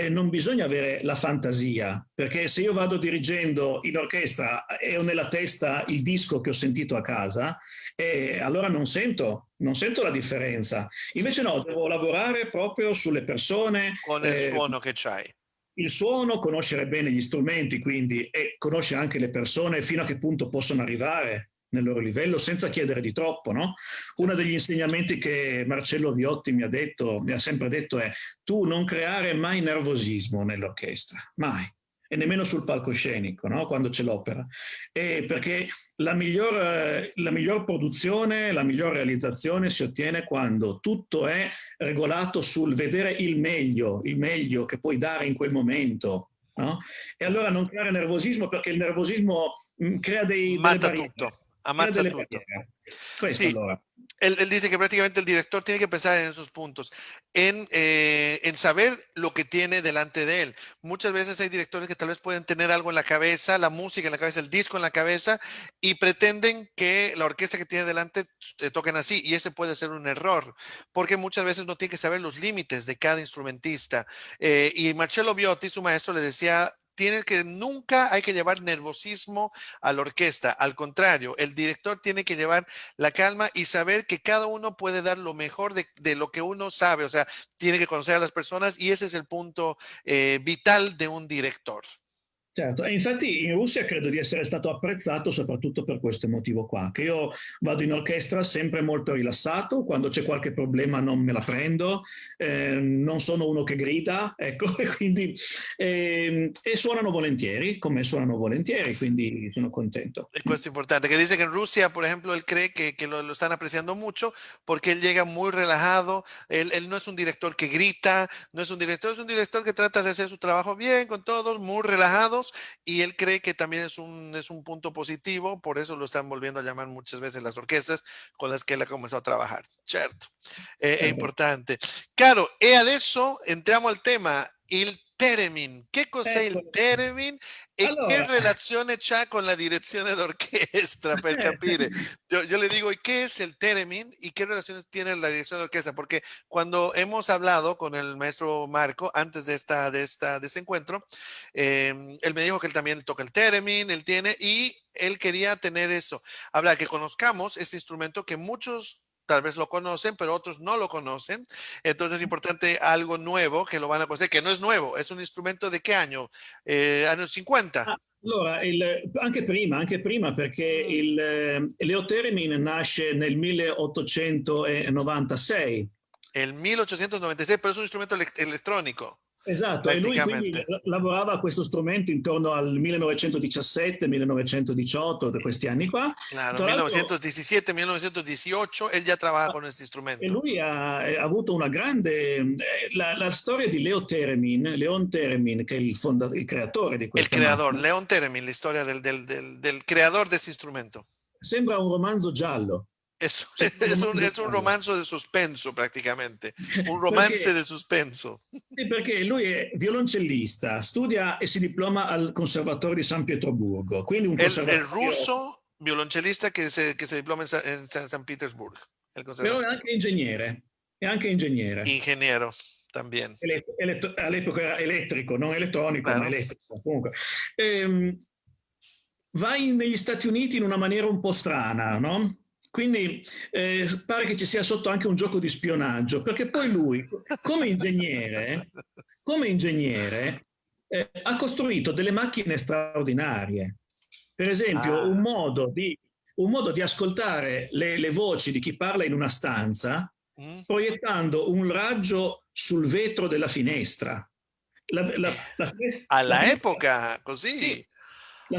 non bisogna avere la fantasia, perché se io vado dirigendo in orchestra e ho nella testa il disco che ho sentito a casa, allora non sento la differenza. Invece no, devo lavorare proprio sulle persone. Con il suono che c'hai. Il suono, conoscere bene gli strumenti, quindi, e conoscere anche le persone fino a che punto possono arrivare nel loro livello senza chiedere di troppo, no? Uno degli insegnamenti che Marcello Viotti mi ha sempre detto è: tu non creare mai nervosismo nell'orchestra, mai. e nemmeno sul palcoscenico, no? Quando c'è l'opera. Perché la miglior produzione, la miglior realizzazione si ottiene quando tutto è regolato sul vedere il meglio che puoi dare in quel momento. No? E allora non creare nervosismo, perché il nervosismo crea delle Mata barriere. tutto, Crea ammazza delle tutto. barriere. Questo Sí, allora. él dice que prácticamente el director tiene que pensar en esos puntos, en saber lo que tiene delante de él. Muchas veces hay directores que tal vez pueden tener algo en la cabeza, la música en la cabeza, el disco en la cabeza, y pretenden que la orquesta que tiene delante toquen así, y ese puede ser un error, porque muchas veces no tiene que saber los límites de cada instrumentista. Y Marcello Viotti, su maestro, le decía, tiene que nunca hay que llevar nervosismo a la orquesta. Al contrario, el director tiene que llevar la calma y saber que cada uno puede dar lo mejor de lo que uno sabe. O sea, tiene que conocer a las personas y ese es el punto vital de un director. Certo, e infatti in Russia credo di essere stato apprezzato soprattutto per questo motivo qua, che io vado in orchestra sempre molto rilassato, quando c'è qualche problema non me la prendo, non sono uno che grida, ecco, e quindi e suonano volentieri, come suonano volentieri, quindi sono contento. Esto importante, que dice que en Rusia, por ejemplo, él cree que lo están apreciando mucho porque él llega muy relajado, él no es un director que grita, no es un director que trata de hacer su trabajo bien con todos, muy relajados, y él cree que también es un punto positivo, por eso lo están volviendo a llamar muchas veces las orquestas con las que él ha comenzado a trabajar, certo? È Certo. importante. Caro, e adesso entriamo al tema, il theremin. Che cos'è il Ecco. theremin e che Allora, relazione c'ha con la direzione d'orchestra? Per capire. Yo le digo, ¿y qué es el theremin y qué relaciones tiene la dirección de orquesta? Porque cuando hemos hablado con el maestro Marco antes de este encuentro, él me dijo que él también toca el theremin, él tiene, y él quería tener eso. Habla que conozcamos ese instrumento que muchos tal vez lo conocen, pero otros no lo conocen. Entonces es importante algo nuevo que lo van a conocer, que no es nuevo, es un instrumento de qué año? Años 50. allora anche prima perché Mm, Leo Theremin nasce nel 1896. el 1896, pero es un instrumento electrónico, Esatto, e lui quindi prácticamente. lavorava a questo strumento intorno al 1917-1918, da questi anni qua. Claro, Tra l'altro, 1917, 1918, él ya trabaja con este e instrumento. lui ha avuto una grande... la storia di Leon Theremin, che è il creatore di El questa creador, macchina, Leon Theremin, la historia del creador de ese instrumento. sembra un romanzo giallo. Es, Sembra un romanzo es un giallo. romanzo de suspenso prácticamente, un romance Perché? de suspenso. Sì, perché lui è violoncellista, studia e si diploma al Conservatorio di San Pietroburgo, quindi un El conservatorio, ruso violoncellista que se diploma en San Petersburg, el però conservatorio. è anche ingegnere. Ingeniero también, All'epoca era elettrico, non elettronico, ma claro. elettrico. Comunque. Ehm, negli Stati Uniti in una maniera un po' strana, no? Quindi pare che ci sia sotto anche un gioco di spionaggio, perché poi lui, come ingegnere ha costruito delle macchine straordinarie. Per esempio, Ah, un modo di ascoltare le voci di chi parla in una stanza mm. proiettando un raggio sul vetro della finestra. A La la finestra, época, sì, così. Wow.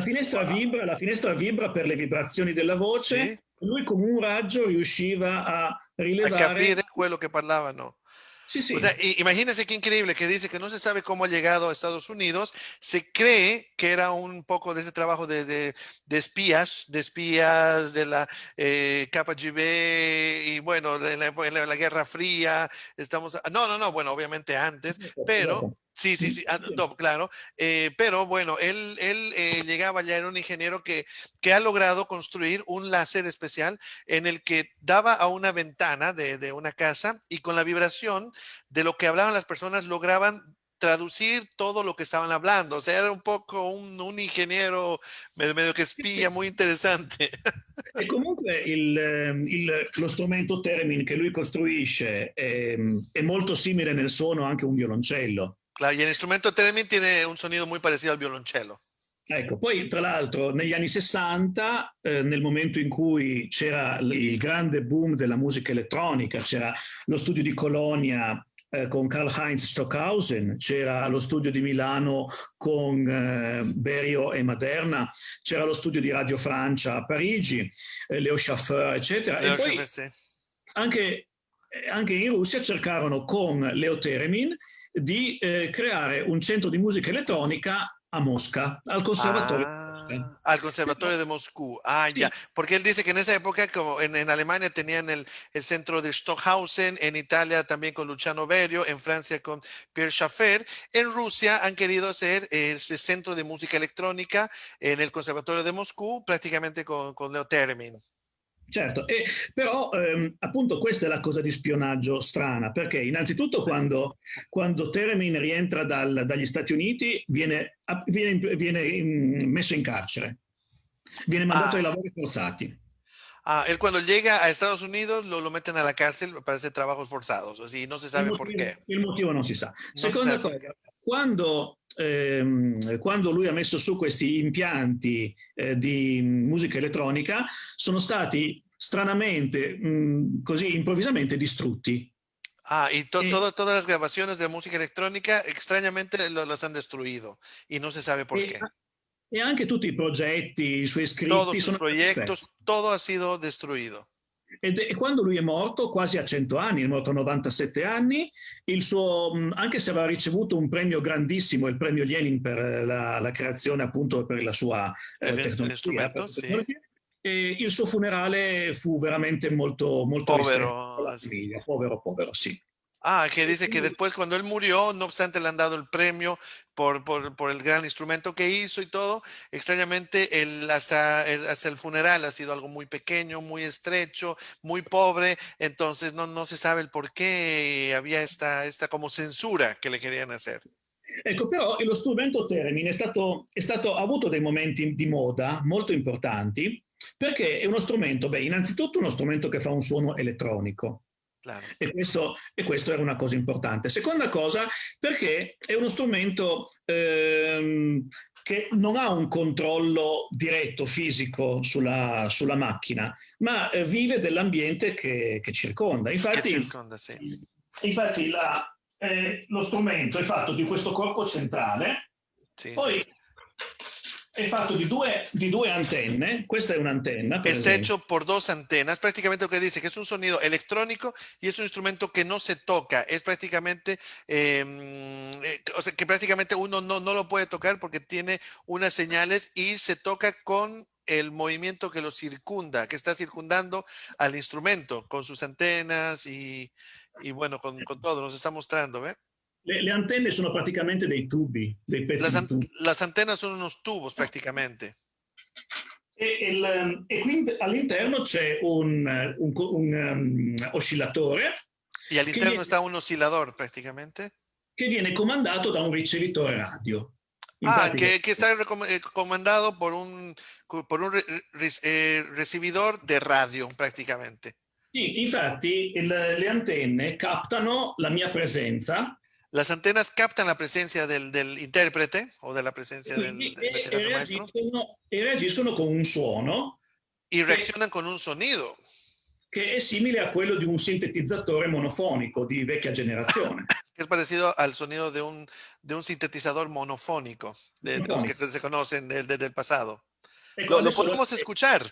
la finestra vibra per le vibrazioni della voce Sì, e lui come un raggio riusciva a a rilevare. capire quello que parlavano. Sì, O sea, sì, imagínense qué increíble que dice que no se sabe cómo ha llegado a Estados Unidos. Se cree que era un poco de ese trabajo de espías de la KGB y bueno, de la Guerra Fría. Estamos, no, no, no, bueno, obviamente antes, pero dopo. sí, sí, Mm, sí, sì. no, claro, pero bueno, él llegaba ya, era un ingeniero que ha logrado construir un láser especial en el que daba a una ventana de una casa y con la vibración de lo que hablaban las personas lograban traducir todo lo que estaban hablando. O sea, era un poco un ingeniero medio que Sì, sì. espía, muy interesante. E comunque lo strumento theremin che lui costruisce è molto simile nel suono anche a un violoncello. Claro, y el instrumento theremin tiene un sonido muy parecido al violoncello. Ecco, poi tra l'altro negli anni 60, nel momento in cui c'era il grande boom della musica elettronica, c'era lo studio di Colonia con Karl-Heinz Stockhausen, c'era allo studio di Milano con Berio e Maderna, c'era lo studio di Radio Francia a Parigi, Leo Schaffer, eccetera. E poi anche in Russia cercarono con Leo Theremin di creare un centro di musica elettronica a Mosca, al conservatorio. Al Conservatorio de Moscú. Ah, Sí. ya. Porque él dice que en esa época, como en Alemania tenían el centro de Stockhausen, en Italia también con Luciano Berio, en Francia con Pierre Schaeffer. En Rusia han querido hacer ese centro de música electrónica en el Conservatorio de Moscú, prácticamente con Leo Theremin. Certo, però appunto questa è la cosa di spionaggio strana, perché innanzitutto quando Theremin rientra dagli Stati Uniti viene messo in carcere, viene mandato ai lavori forzati. Él cuando llega a Estados Unidos lo meten a la cárcel para hacer trabajos forzados, así no se sabe por qué. Il motivo non si sa. No se Seconda sabe por qué. cosa, quando lui ha messo su questi impianti di musica elettronica, sono stati stranamente, così improvvisamente distrutti. Y todas las grabaciones de música electrónica extrañamente las han destruido y no se sabe por qué. E anche tutti i progetti, i suoi scritti Todos sus sono proyectos, todo ha sido destruido. E quando lui è morto, quasi a 100 anni, è morto a 97 anni, anche se aveva ricevuto un premio grandissimo, il premio Lenin per la creazione appunto per la sua tecnologia, il suo funerale fu veramente molto, molto ristretto. Povero, sì. Que dice que después cuando él murió, no obstante le han dado el premio por el gran instrumento que hizo y todo, extrañamente hasta el funeral ha sido algo muy pequeño, muy estrecho, muy pobre, entonces no se sabe el por qué había esta como censura che le querían hacer. Ecco, però lo strumento Theremin ha avuto dei momenti di moda molto importanti, perché è uno strumento, innanzitutto uno strumento che fa un suono elettronico. Claro. E questo era una cosa importante. Seconda cosa, perché è uno strumento che non ha un controllo diretto fisico sulla macchina, ma vive dell'ambiente che circonda. Infatti lo strumento è fatto di questo corpo centrale, poi è fatto di due antenne. Questa è un'antenna. Está hecho por dos antenas. Prácticamente lo que dice que es un sonido electrónico y es un instrumento que no se toca. Es prácticamente, o sea, que prácticamente uno no lo puede tocar porque tiene unas señales y se toca con el movimiento que lo circunda, que está circundando al instrumento con sus antenas y bueno, con todo. Nos está mostrando, ¿ve? Le antenne sono praticamente dei tubi, dei pezzi di tubi. Las antenas son unos tubos prácticamente. E quindi all'interno c'è un oscillatore. Y all'interno está un oscilador prácticamente. Che viene comandato da un ricevitore radio. Que está comandado por un recibidor de radio prácticamente. Sì, infatti le antenne captano la mia presenza. Las antenas captan la presencia del intérprete o de la presencia en este caso maestro. E reagiscono con un suono. Y reaccionan con un sonido. Che è simile a quello di un sintetizzatore monofonico di vecchia generazione. Que es parecido al sonido de un sintetizador monofónico, de los que se conocen del pasado. Lo podemos escuchar.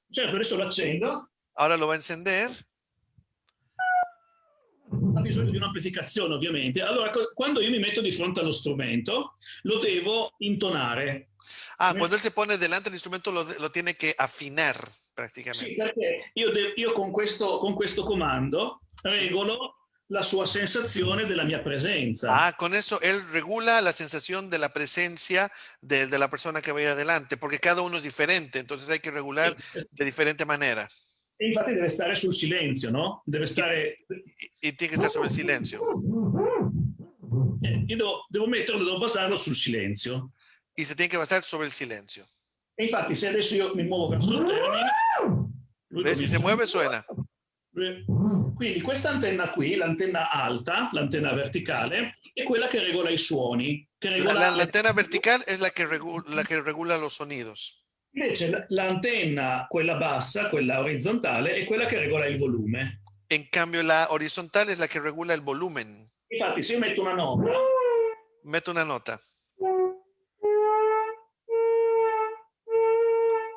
Certo, adesso lo accendo. Ahora lo va a encender. Ha bisogno di un'amplificazione, ovviamente. Allora, quando io mi metto di fronte allo strumento, lo devo intonare. Cuando él se pone delante del instrumento lo tiene que afinar prácticamente. Sì, perché io con questo comando regolo la sua sensazione della mia presenza. Con eso él regula la sensación de la presencia de la persona que va a ir adelante, porque cada uno es diferente, entonces hay que regular de diferente manera. E infatti deve stare sul silenzio, no? Deve stare... Y tiene que estar sobre el silencio. Io devo basarlo sul silenzio. Y se tiene que basar sobre el silencio. E infatti se adesso io mi muovo verso il termine... ¿Ves? Si se mueve suena. Quindi questa antenna qui, l'antenna alta, l'antenna verticale, è quella che regola i suoni. La antenna vertical es la que regula los sonidos. Invece l'antenna, quella bassa, quella orizzontale, è quella che regola il volume. En cambio, la horizontal es la que regula el volumen. Infatti, se io metto una nota, Metto una nota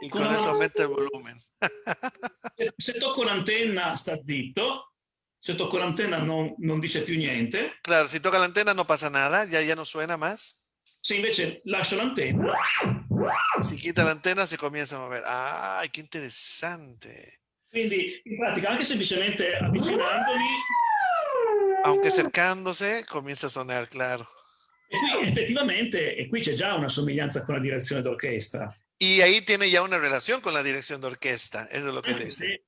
y con con la eso mano, aumenta el volumen. se tocco l'antenna sta zitto, se tocco l'antenna non dice più niente, Claro, si toca la antena no pasa nada, ya no suena más. se invece lascio l'antenna, Si quita la antena se comienza a mover. ¡Ay, qué interesante! quindi in pratica anche semplicemente avvicinandoli, Aunque acercándose, comienza a sonar, claro. e qui effettivamente, e qui c'è già una somiglianza con la direzione d'orchestra. Y ahí tiene ya una relación con la dirección de orquesta, eso es lo que Anche dice. se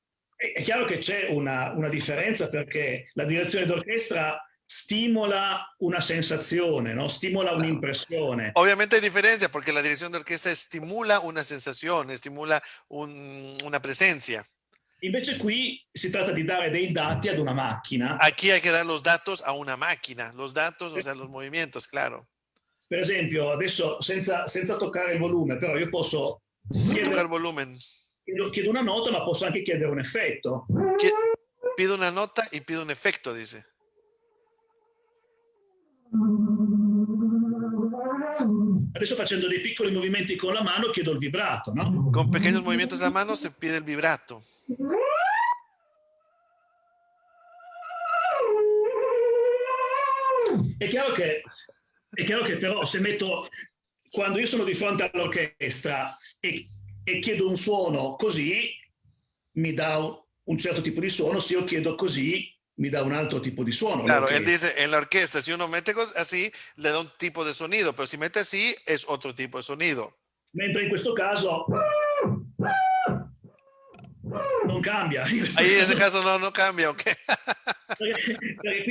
è chiaro che c'è una differenza perché la direzione d'orchestra stimola una sensazione, no? Stimola Claro. un'impressione. Obviamente hay diferencia porque la dirección de orquesta estimula una sensación, estimula una presencia. Invece qui si tratta di dare dei dati ad una macchina. Aquí hay que dar los datos a una máquina, los datos, o sea, los movimientos, claro. Per esempio, adesso senza toccare il volume, però io posso Sin tocar chiedere, volumen. chiedo una nota, ma posso anche chiedere un effetto. Pido una nota y pido un efecto, dice. Adesso facendo dei piccoli movimenti con la mano chiedo il vibrato, no? Con pequeños movimientos de la mano se pide el vibrato. È chiaro che però se metto, quando io sono di fronte all'orchestra e chiedo un suono così, mi dà un certo tipo di suono, se io chiedo così, mi dà un altro tipo di suono. Claro, él dice, en la orquesta, si uno mete así, le da un tipo de sonido, pero si mete así, es otro tipo de sonido. Mentre in questo caso non cambia. Ahí en ese caso no cambia, ¿ok? Perché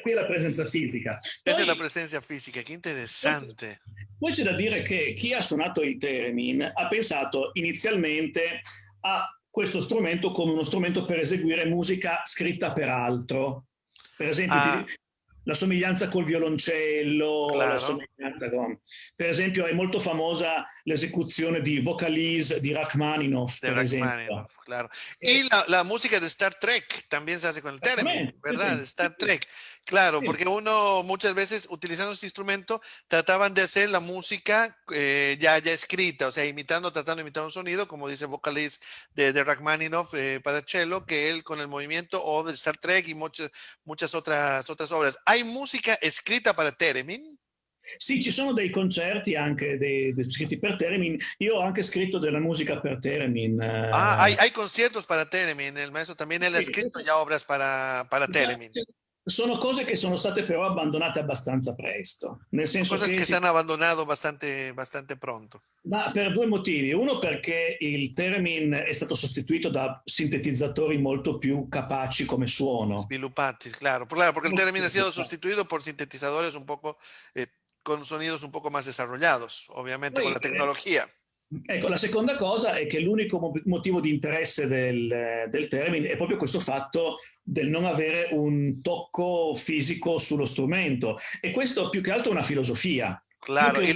qui è la presenza fisica. Esa es la Poi, presencia física, qué interesante. poi c'è da dire che chi ha suonato il theremin ha pensato inizialmente a questo strumento come uno strumento per eseguire musica scritta per altro. Per esempio, Ah, la somiglianza col violoncello, la claro, somiglianza con... Per esempio, è molto famosa l'esecuzione di Vocalise di Rachmaninoff, de per esempio. Rachmaninoff, claro. Y la música de Star Trek también se hace con el theremin, Esattamente, sì, ¿verdad? sì, Star Trek, claro, sì. porque uno muchas veces utilizando este instrumento trataban de hacer la música ya escrita, o sea, tratando de imitar un sonido, como dice Vocalist de Rachmaninoff para cello, que él con el movimiento o de Star Trek y muchas otras obras. ¿Hay música escrita para theremin? Sì, ci sono dei concerti anche scritti per Theremin. Io ho anche scritto della musica per Theremin. Ah, hay conciertos para theremin. El maestro también él ha Sì, escrito ya obras para theremin. sono cose che sono state però abbandonate abbastanza presto, nel Son senso cosas che que se han abandonado bastante pronto. ma per due motivi. Uno perché il Theremin è stato sostituito da sintetizzatori molto più capaci come suono. Sviluppati, claro, porque el theremin ha sido sustituido por sintetizadores un poco con sonidos un poco más desarrollados, obviamente con Poi, la tecnología. ecco, la seconda cosa è che l'unico motivo di interesse del Theremin è proprio questo fatto del non avere un tocco fisico sullo strumento. E questo più che altro è una filosofia, più Claro, che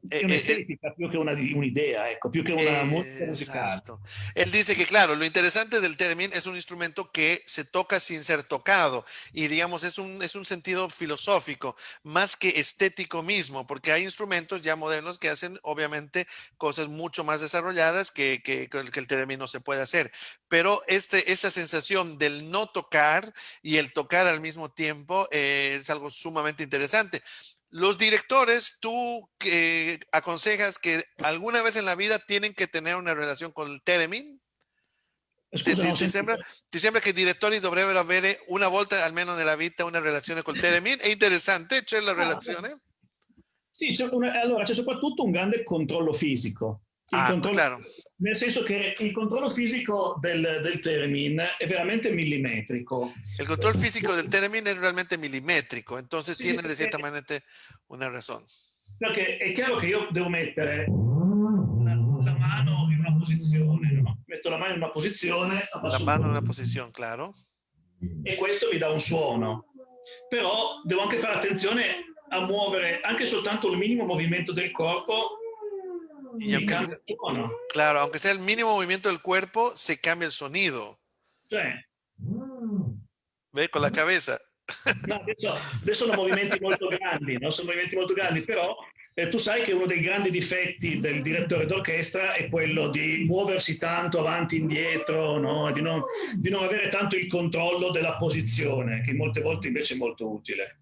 y un'estetica, più che un'idea, ecco, più che una musica musicale. exacto. Él dice que, claro, lo interesante del theremin es un instrumento que se toca sin ser tocado y, digamos, es un sentido filosófico más que estético mismo, porque hay instrumentos ya modernos que hacen, obviamente, cosas mucho más desarrolladas que el theremin no se puede hacer. Pero esa sensación del no tocar y el tocar al mismo tiempo es algo sumamente interesante. Los directores, tú aconsejas que alguna vez en la vida tienen que tener una relazione con il theremin? Scusa, non ho sentito. Ti sembra che i direttori dovrebbero avere una volta almeno nella vita una relazione col theremin? È interessante, c'è la relazione? Sì, allora c'è soprattutto un grande controllo fisico. Claro. Nel senso che il controllo fisico del theremin è veramente millimetrico. El control físico del theremin es realmente milimétrico, entonces Sì, tiene de cierta manera una razón. perché è chiaro che io devo mettere la mano in una posizione, no? Metto la mano in una posizione, La mano en una posición, claro. e questo mi dà un suono. Però devo anche fare attenzione a muovere anche soltanto il minimo movimento del corpo. Y aunque, claro, aunque sea el mínimo movimiento del cuerpo, se cambia el sonido. Cioè, ¿Ve? Con la cabeza. No, adesso sono movimenti molto grandi, no? Sono movimenti molto grandi, però tu sai che uno dei grandi difetti del direttore d'orchestra è quello di muoversi tanto avanti e indietro, no? Di non avere tanto il controllo della posizione, che molte volte invece è molto utile.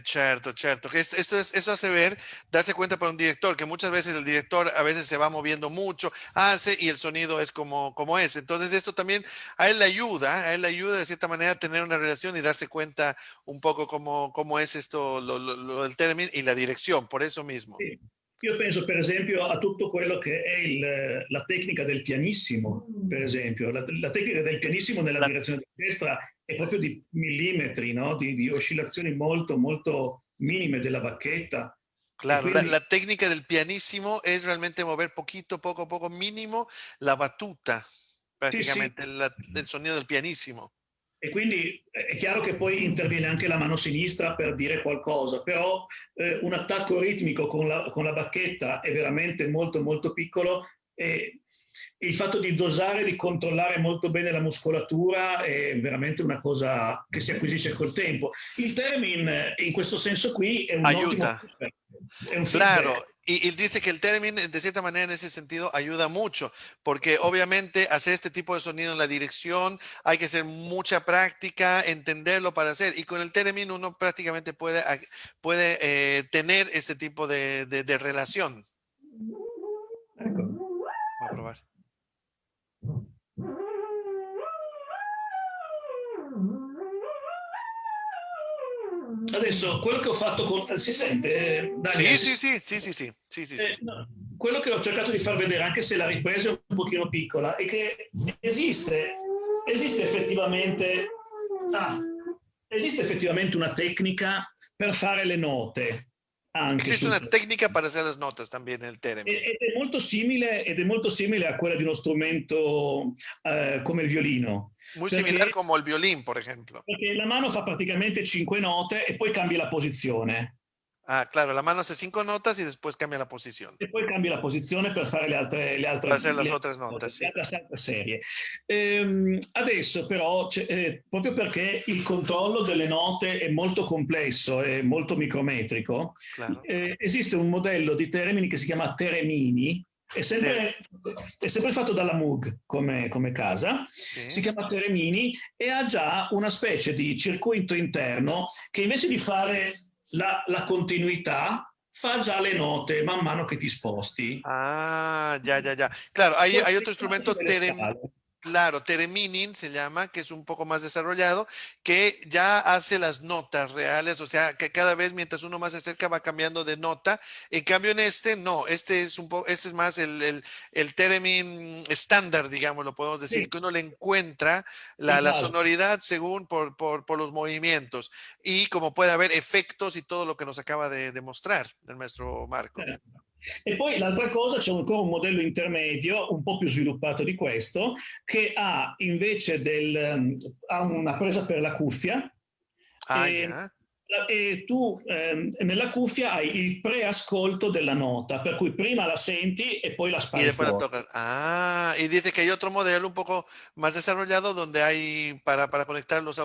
Cierto, cierto. Que eso hace ver, darse cuenta para un director, que muchas veces el director a veces se va moviendo mucho, hace y el sonido es como es. Entonces esto también a él le ayuda de cierta manera a tener una relación y darse cuenta un poco cómo es esto, lo del término y la dirección, por eso mismo. Sì. Io penso per esempio a tutto quello che è la tecnica del pianissimo, per esempio. La tecnica del pianissimo nella La- direzione destra è proprio di millimetri, no? Di oscillazioni molto, molto minime della bacchetta. E claro, quindi, la técnica del pianísimo es realmente mover poquito, poco a poco, mínimo, la batuta, sì, sì. prácticamente, el sonido del pianísimo. E quindi è chiaro che poi interviene anche la mano sinistra per dire qualcosa, però un attacco ritmico con la bacchetta è veramente molto molto piccolo e il fatto di dosare, di controllare molto bene la muscolatura è veramente una cosa che si acquisisce col tempo. Il theremin in questo senso qui è un ottimo Ayuda. feedback, è un Claro, feedback. y dice que el término, de cierta manera, en ese sentido, ayuda mucho, porque obviamente hacer este tipo de sonido en la dirección hay que hacer mucha práctica, entenderlo para hacer, y con el término uno prácticamente puede tener ese tipo de relación. Ecco. Voy a probar. Adesso quello che ho fatto con... Si sente, Daniel? Sí, sí, sí, sí, sí, sí, sí, sí, sí. No, quello che ho cercato di far vedere, anche se la ripresa è un pochino piccola, è che esiste effettivamente, ah, esiste effettivamente una tecnica per fare le note anche Existe sul una técnica para hacer las notas también en el término. ed è molto simile a quella di uno strumento come il violino, Muy similar perché, como el violín, por ejemplo. perché la mano fa praticamente 5 note e poi cambia la posizione. Ah, claro, la mano hace 5 notas y después cambia la posición E poi cambi la posizione per fare le altre, le para altre, hacer las le otras notas, le sí. altre serie. Adesso però, proprio perché il controllo delle note è molto complesso e molto micrometrico, Claro. esiste un modello di termini che si chiama Teremini, è Te- sempre, è sempre fatto dalla Moog come casa, si sí. chiama Teremini e ha già una specie di circuito interno che invece di fare la continuità fa già le note man mano che ti sposti. Ah, ya, ya, ya. Claro, hay otro instrumento, Delle scale. claro, Theremin se llama, que es un poco más desarrollado, que ya hace las notas reales, o sea, que cada vez mientras uno más se acerca va cambiando de nota. En cambio, en este, no, este es un poco, este es más el Theremin estándar, digamos, lo podemos decir, Sì, que uno le encuentra il la base. sonoridad según por los movimientos y como puede haber efectos y todo lo que nos acaba de demostrar el maestro Marco. E poi l'altra cosa, c'è ancora un modello intermedio, un po' più sviluppato di questo, che ha invece ha una presa per la cuffia Ah, e, ya. e tu nella cuffia hai il preascolto della nota, per cui prima la senti e poi la Y spari después la fuori. tocas. Ah, y dice que hay otro modelo un poco más desarrollado donde hay para conectar los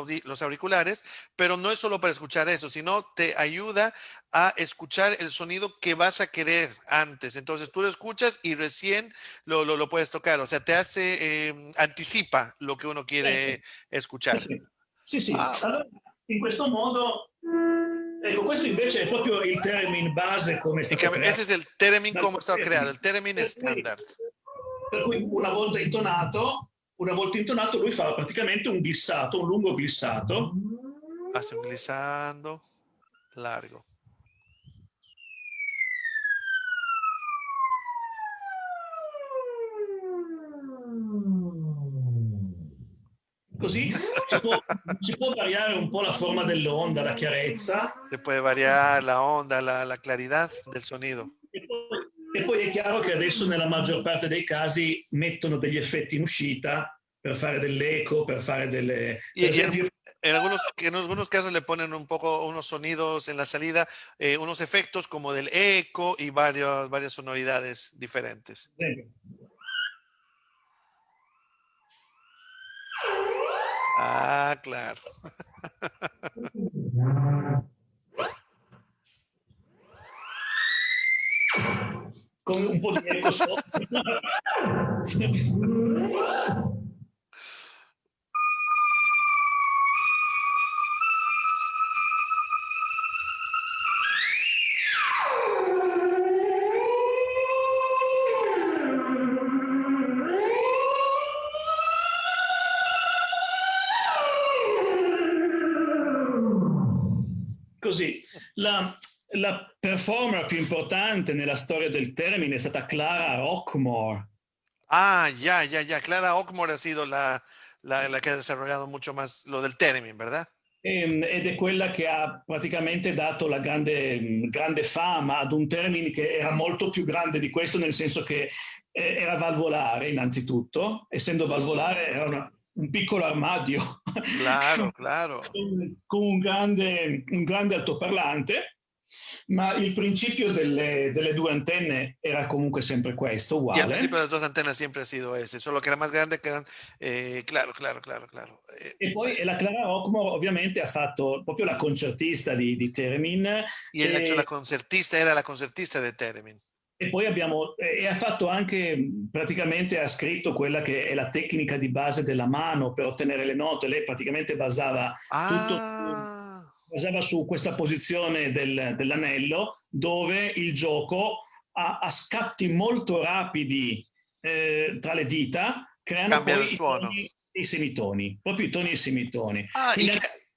auriculares, pero no es solo para escuchar eso, sino te ayuda a escuchar el sonido que vas a querer antes. Entonces tú lo escuchas y recién lo puedes tocar. O sea, te hace, anticipa lo que uno Certo. quiere Sì, escuchar. sì. Sì, sì. Ah, Allora, in questo modo, ecco, questo invece è proprio il termine base come è en stato cambio, ese creato es el término dal como está creado, Copernic. el término Per cui, estándar. per cui una volta intonato, lui fa praticamente un glissato, un lungo glissato. Hace un glissando largo. Così si può variare un po' la forma dell'onda, la chiarezza. Se puede variar la onda, la claridad del sonido. E poi è chiaro che adesso nella maggior parte dei casi mettono degli effetti in uscita per fare dell'eco, per fare delle... Y, Per y esempio, en algunos casos le ponen un poco unos sonidos en la salida, unos efectos como del eco y varias sonoridades diferentes. Ah, claro. Con un po' di eco sotto. Così, la performer più importante nella storia del Theremin è stata Clara Rockmore. Ah, ya, ya, ya. Clara Ockmore ha sido la que ha desarrollado mucho más lo del theremin, ¿verdad? Ed è quella che ha praticamente dato la grande fama ad un Theremin che era molto più grande di questo, nel senso che era valvolare innanzitutto, essendo valvolare era un piccolo armadio Claro, claro. con un grande altoparlante, ma il principio delle due antenne era comunque sempre questo, Y al principio uguale. de las dos antenas siempre ha sido ese, solo que era más grande, que eran, claro, claro, claro, claro. E poi la Clara Rockmore ovviamente ha fatto proprio la concertista di Theremin Y ella ha hecho la concertista, era la concertista de theremin. e poi e ha fatto anche, praticamente ha scritto quella che è la tecnica di base della mano per ottenere le note. Lei praticamente basava tutto Ah, basava su questa posizione dell'anello dove il gioco a scatti molto rapidi tra le dita creano cambiar el poi i suono. toni e i semitoni, proprio i toni e i semitoni. Ah, y Quindi que, anche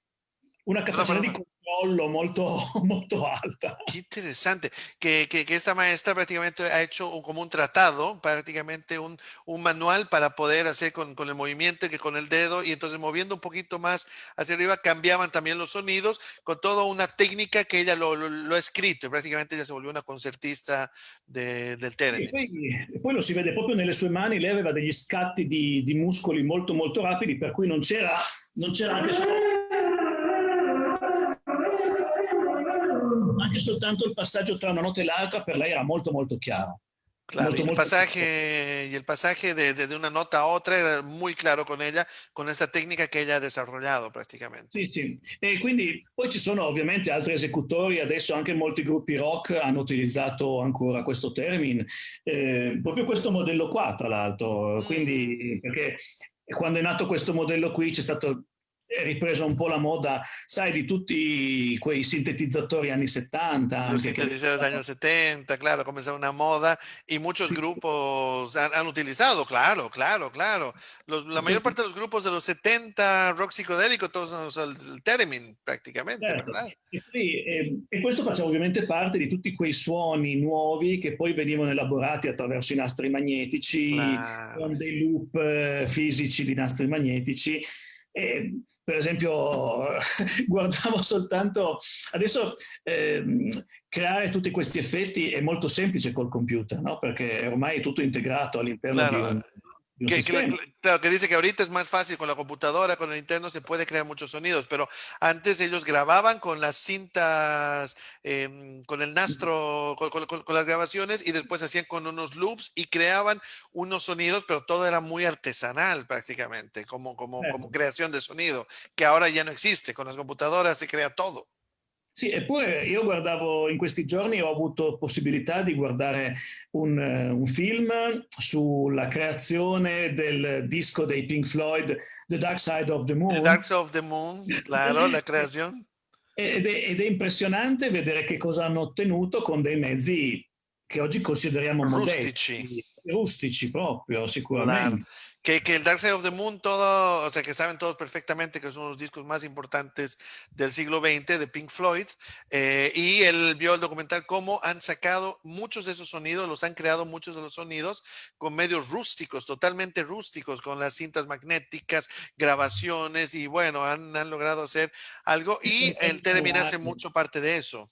una perdón, capacità di perdón. controllo molto, molto alta. Qué interesante que esta maestra prácticamente ha hecho como un tratado, prácticamente un manual para poder hacer con el movimiento que con el dedo y entonces moviendo un poquito más hacia arriba cambiaban también los sonidos con toda una técnica que ella lo ha escrito y prácticamente ella se volvió una concertista del E theremin. poi, e poi lo si vede proprio nelle sue mani, lei aveva degli scatti di muscoli molto molto rapidi, per cui non c'era anche soltanto il passaggio tra una nota e l'altra per lei era molto molto chiaro, Claro, molto molto chiaro. y el pasaje de una nota a otra era muy claro con ella, con esta técnica que ella ha desarrollado prácticamente. Sì, sì. E quindi poi ci sono ovviamente altri esecutori, adesso anche molti gruppi rock hanno utilizzato ancora questo termine, proprio questo modello qua, tra l'altro. Mm. Quindi, perché quando è nato questo modello qui c'è stato è ripresa un po' la moda, sai, di tutti quei sintetizzatori anni 70 Los anche che sintetizadores de años 70, claro, comenzó una moda y muchos sì, grupos han utilizado, claro, claro, claro. La mayor parte de los grupos de los 70, rock psicodélico, todos han usado el theremin prácticamente, certo. ¿verdad? E questo faceva ovviamente parte di tutti quei suoni nuovi che poi venivano elaborati attraverso i nastri magnetici, Claro. con dei loop fisici di nastri magnetici. Per esempio, guardavo soltanto adesso creare tutti questi effetti è molto semplice col computer, no? Perché ormai è tutto integrato all'interno di Claro, un sistema. claro, que dice que ahorita es más fácil con la computadora, con el interno se puede crear muchos sonidos, pero antes ellos grababan con las cintas, con el nastro, con las grabaciones y después hacían con unos loops y creaban unos sonidos, pero todo era muy artesanal prácticamente, como Certo. creación de sonido, que ahora ya no existe, con las computadoras se crea todo. Sì, eppure io guardavo in questi giorni, ho avuto possibilità di guardare un film sulla creazione del disco dei Pink Floyd, The Dark Side of the The Moon. Dark Side of the Moon, claro, la creación. Ed è impressionante vedere che cosa hanno ottenuto con dei mezzi che oggi consideriamo Rustici. modesti, rustici proprio, Claro. sicuramente. Que el Dark Side of the Moon, todo, o sea, que saben todos perfectamente que son los discos más importantes del siglo XX de Pink Floyd. Y él vio el documental cómo han sacado muchos de esos sonidos, los han creado muchos de los sonidos con medios rústicos, totalmente rústicos, con las cintas magnéticas, grabaciones y bueno, han logrado hacer algo y el Theremin hace mucho parte de eso.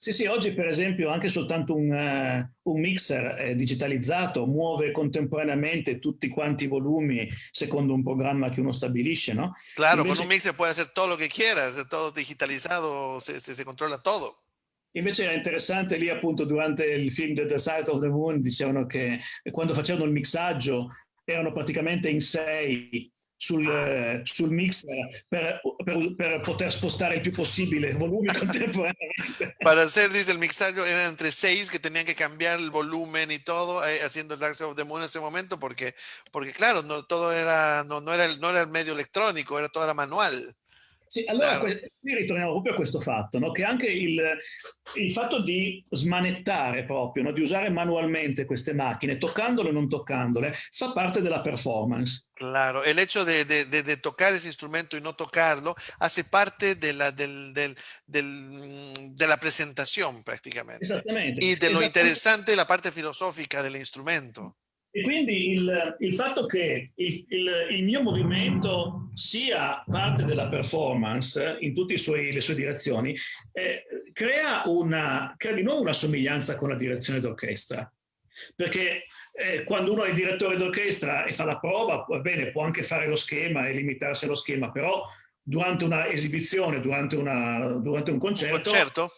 Sì, sì, oggi per esempio anche soltanto un mixer digitalizzato muove contemporaneamente tutti quanti i volumi secondo un programma che uno stabilisce, no? Claro, con un Invece, mixer puede hacer todo lo que quieras, todo digitalizado, se controla todo. invece era interessante lì appunto durante il film The Side of the Moon dicevano che quando facevano il mixaggio erano praticamente in sei sul mixer per poter spostare il più possibile volumi contemporaneamente. Para hacer, dice, el mixaje eran entre 6 que tenían que cambiar el volumen y todo, haciendo el Dark Side of the Moon en ese momento, porque claro, no todo era, no era el medio electrónico, era todo era manual. Sì, allora Claro. qui ritorniamo proprio a questo fatto, no? Che anche il fatto di smanettare proprio, no? Di usare manualmente queste macchine, toccandole o non toccandole, fa parte della performance. Claro, el hecho de tocar ese instrumento y no tocarlo hace parte de la presentación prácticamente Esattamente, y de lo esattamente. interesante la parte filosófica del instrumento. E quindi il fatto che il mio movimento sia parte della performance in tutte le sue direzioni, crea di nuovo una somiglianza con la direzione d'orchestra. Perché quando uno è il direttore d'orchestra e fa la prova, va bene, può anche fare lo schema e limitarsi allo schema, però durante una esibizione, durante un Un concerto, concerto.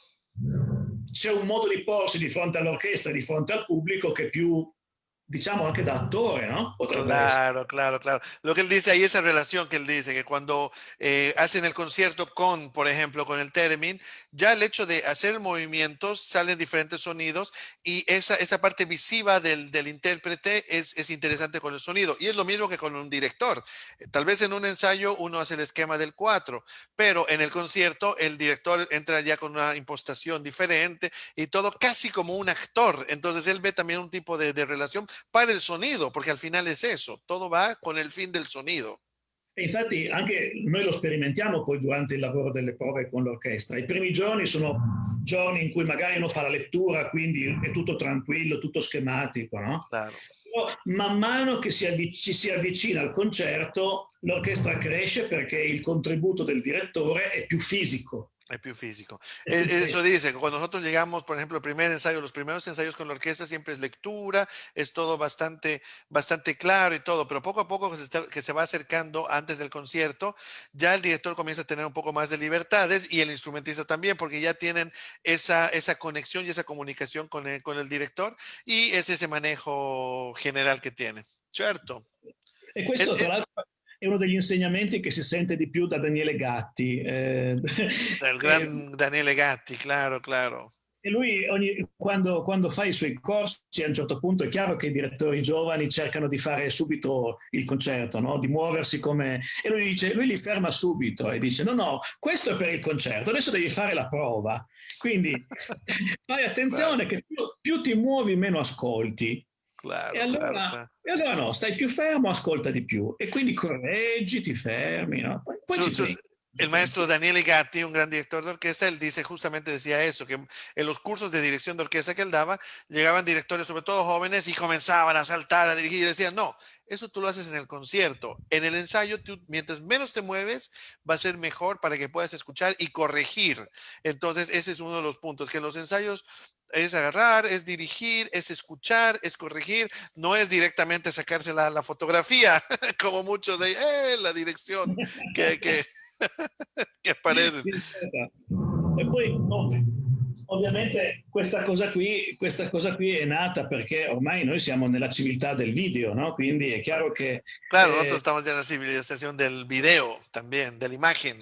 c'è un modo di porsi di fronte all'orchestra, di fronte al pubblico che è più, diciamo, anche da attore, no? Potrebbe essere. Claro, claro, claro. Lo que él dice ahí, esa relación que él dice, que cuando hacen el concierto con, por ejemplo, con el theremin, ya el hecho de hacer movimientos, salen diferentes sonidos y esa parte visiva del intérprete es interesante con el sonido. Y es lo mismo que con un director. Tal vez en un ensayo uno hace el esquema del 4, pero en el concierto el director entra ya con una impostación diferente y todo casi como un actor. Entonces él ve también un tipo de relación para el sonido, porque al final es eso, todo va con el fin del sonido. E infatti anche noi lo sperimentiamo poi durante il lavoro delle prove con l'orchestra. I primi giorni sono giorni in cui magari uno fa la lettura, quindi è tutto tranquillo, tutto schematico, no? Claro. Però man mano che ci si avvicina al concerto, l'orchestra cresce perché il contributo del direttore è più fisico. Es più físico. È più Eso fresco. dice, cuando nosotros llegamos, por ejemplo, el primer ensayo, los primeros ensayos con la orquesta siempre es lectura, es todo bastante claro y todo, pero poco a poco que se va acercando antes del concierto, ya el director comienza a tener un poco más de libertades y el instrumentista también, porque ya tienen esa conexión y esa comunicación con el director y es ese manejo general que tiene. Cierto. E Es, questo, tra es l'altro, è uno degli insegnamenti che si sente di più da Daniele Gatti. el E, gran Daniele Gatti, claro, claro. e lui quando fa i suoi corsi a un certo punto è chiaro che i direttori giovani cercano di fare subito il concerto, no? Di muoversi come. E lui dice, lui li ferma subito e dice no, no, questo è per il concerto, adesso devi fare la prova. Quindi fai Claro, attenzione che più ti muovi meno ascolti. E claro, claro, allora, claro. e allora no, stai più fermo, ascolta di più. E quindi correggi, ti fermi, no? Poi Su- ci su- pensi. el maestro Daniele Gatti, un gran director de orquesta, él dice justamente decía eso, que en los cursos de dirección de orquesta que él daba, llegaban directores, sobre todo jóvenes, y comenzaban a saltar, a dirigir, y decían, no, eso tú lo haces en el concierto. En el ensayo, tú, mientras menos te mueves, va a ser mejor para que puedas escuchar y corregir. Entonces, ese es uno de los puntos, que en los ensayos es agarrar, es dirigir, es escuchar, es corregir, no es directamente sacarse la fotografía, como muchos de la dirección que che apparentemente. E poi ovviamente questa cosa qui è nata perché ormai noi siamo nella civiltà del video, no? Quindi è chiaro che Claro, nosotros estamos ya en la civilización del video también, de la imagen.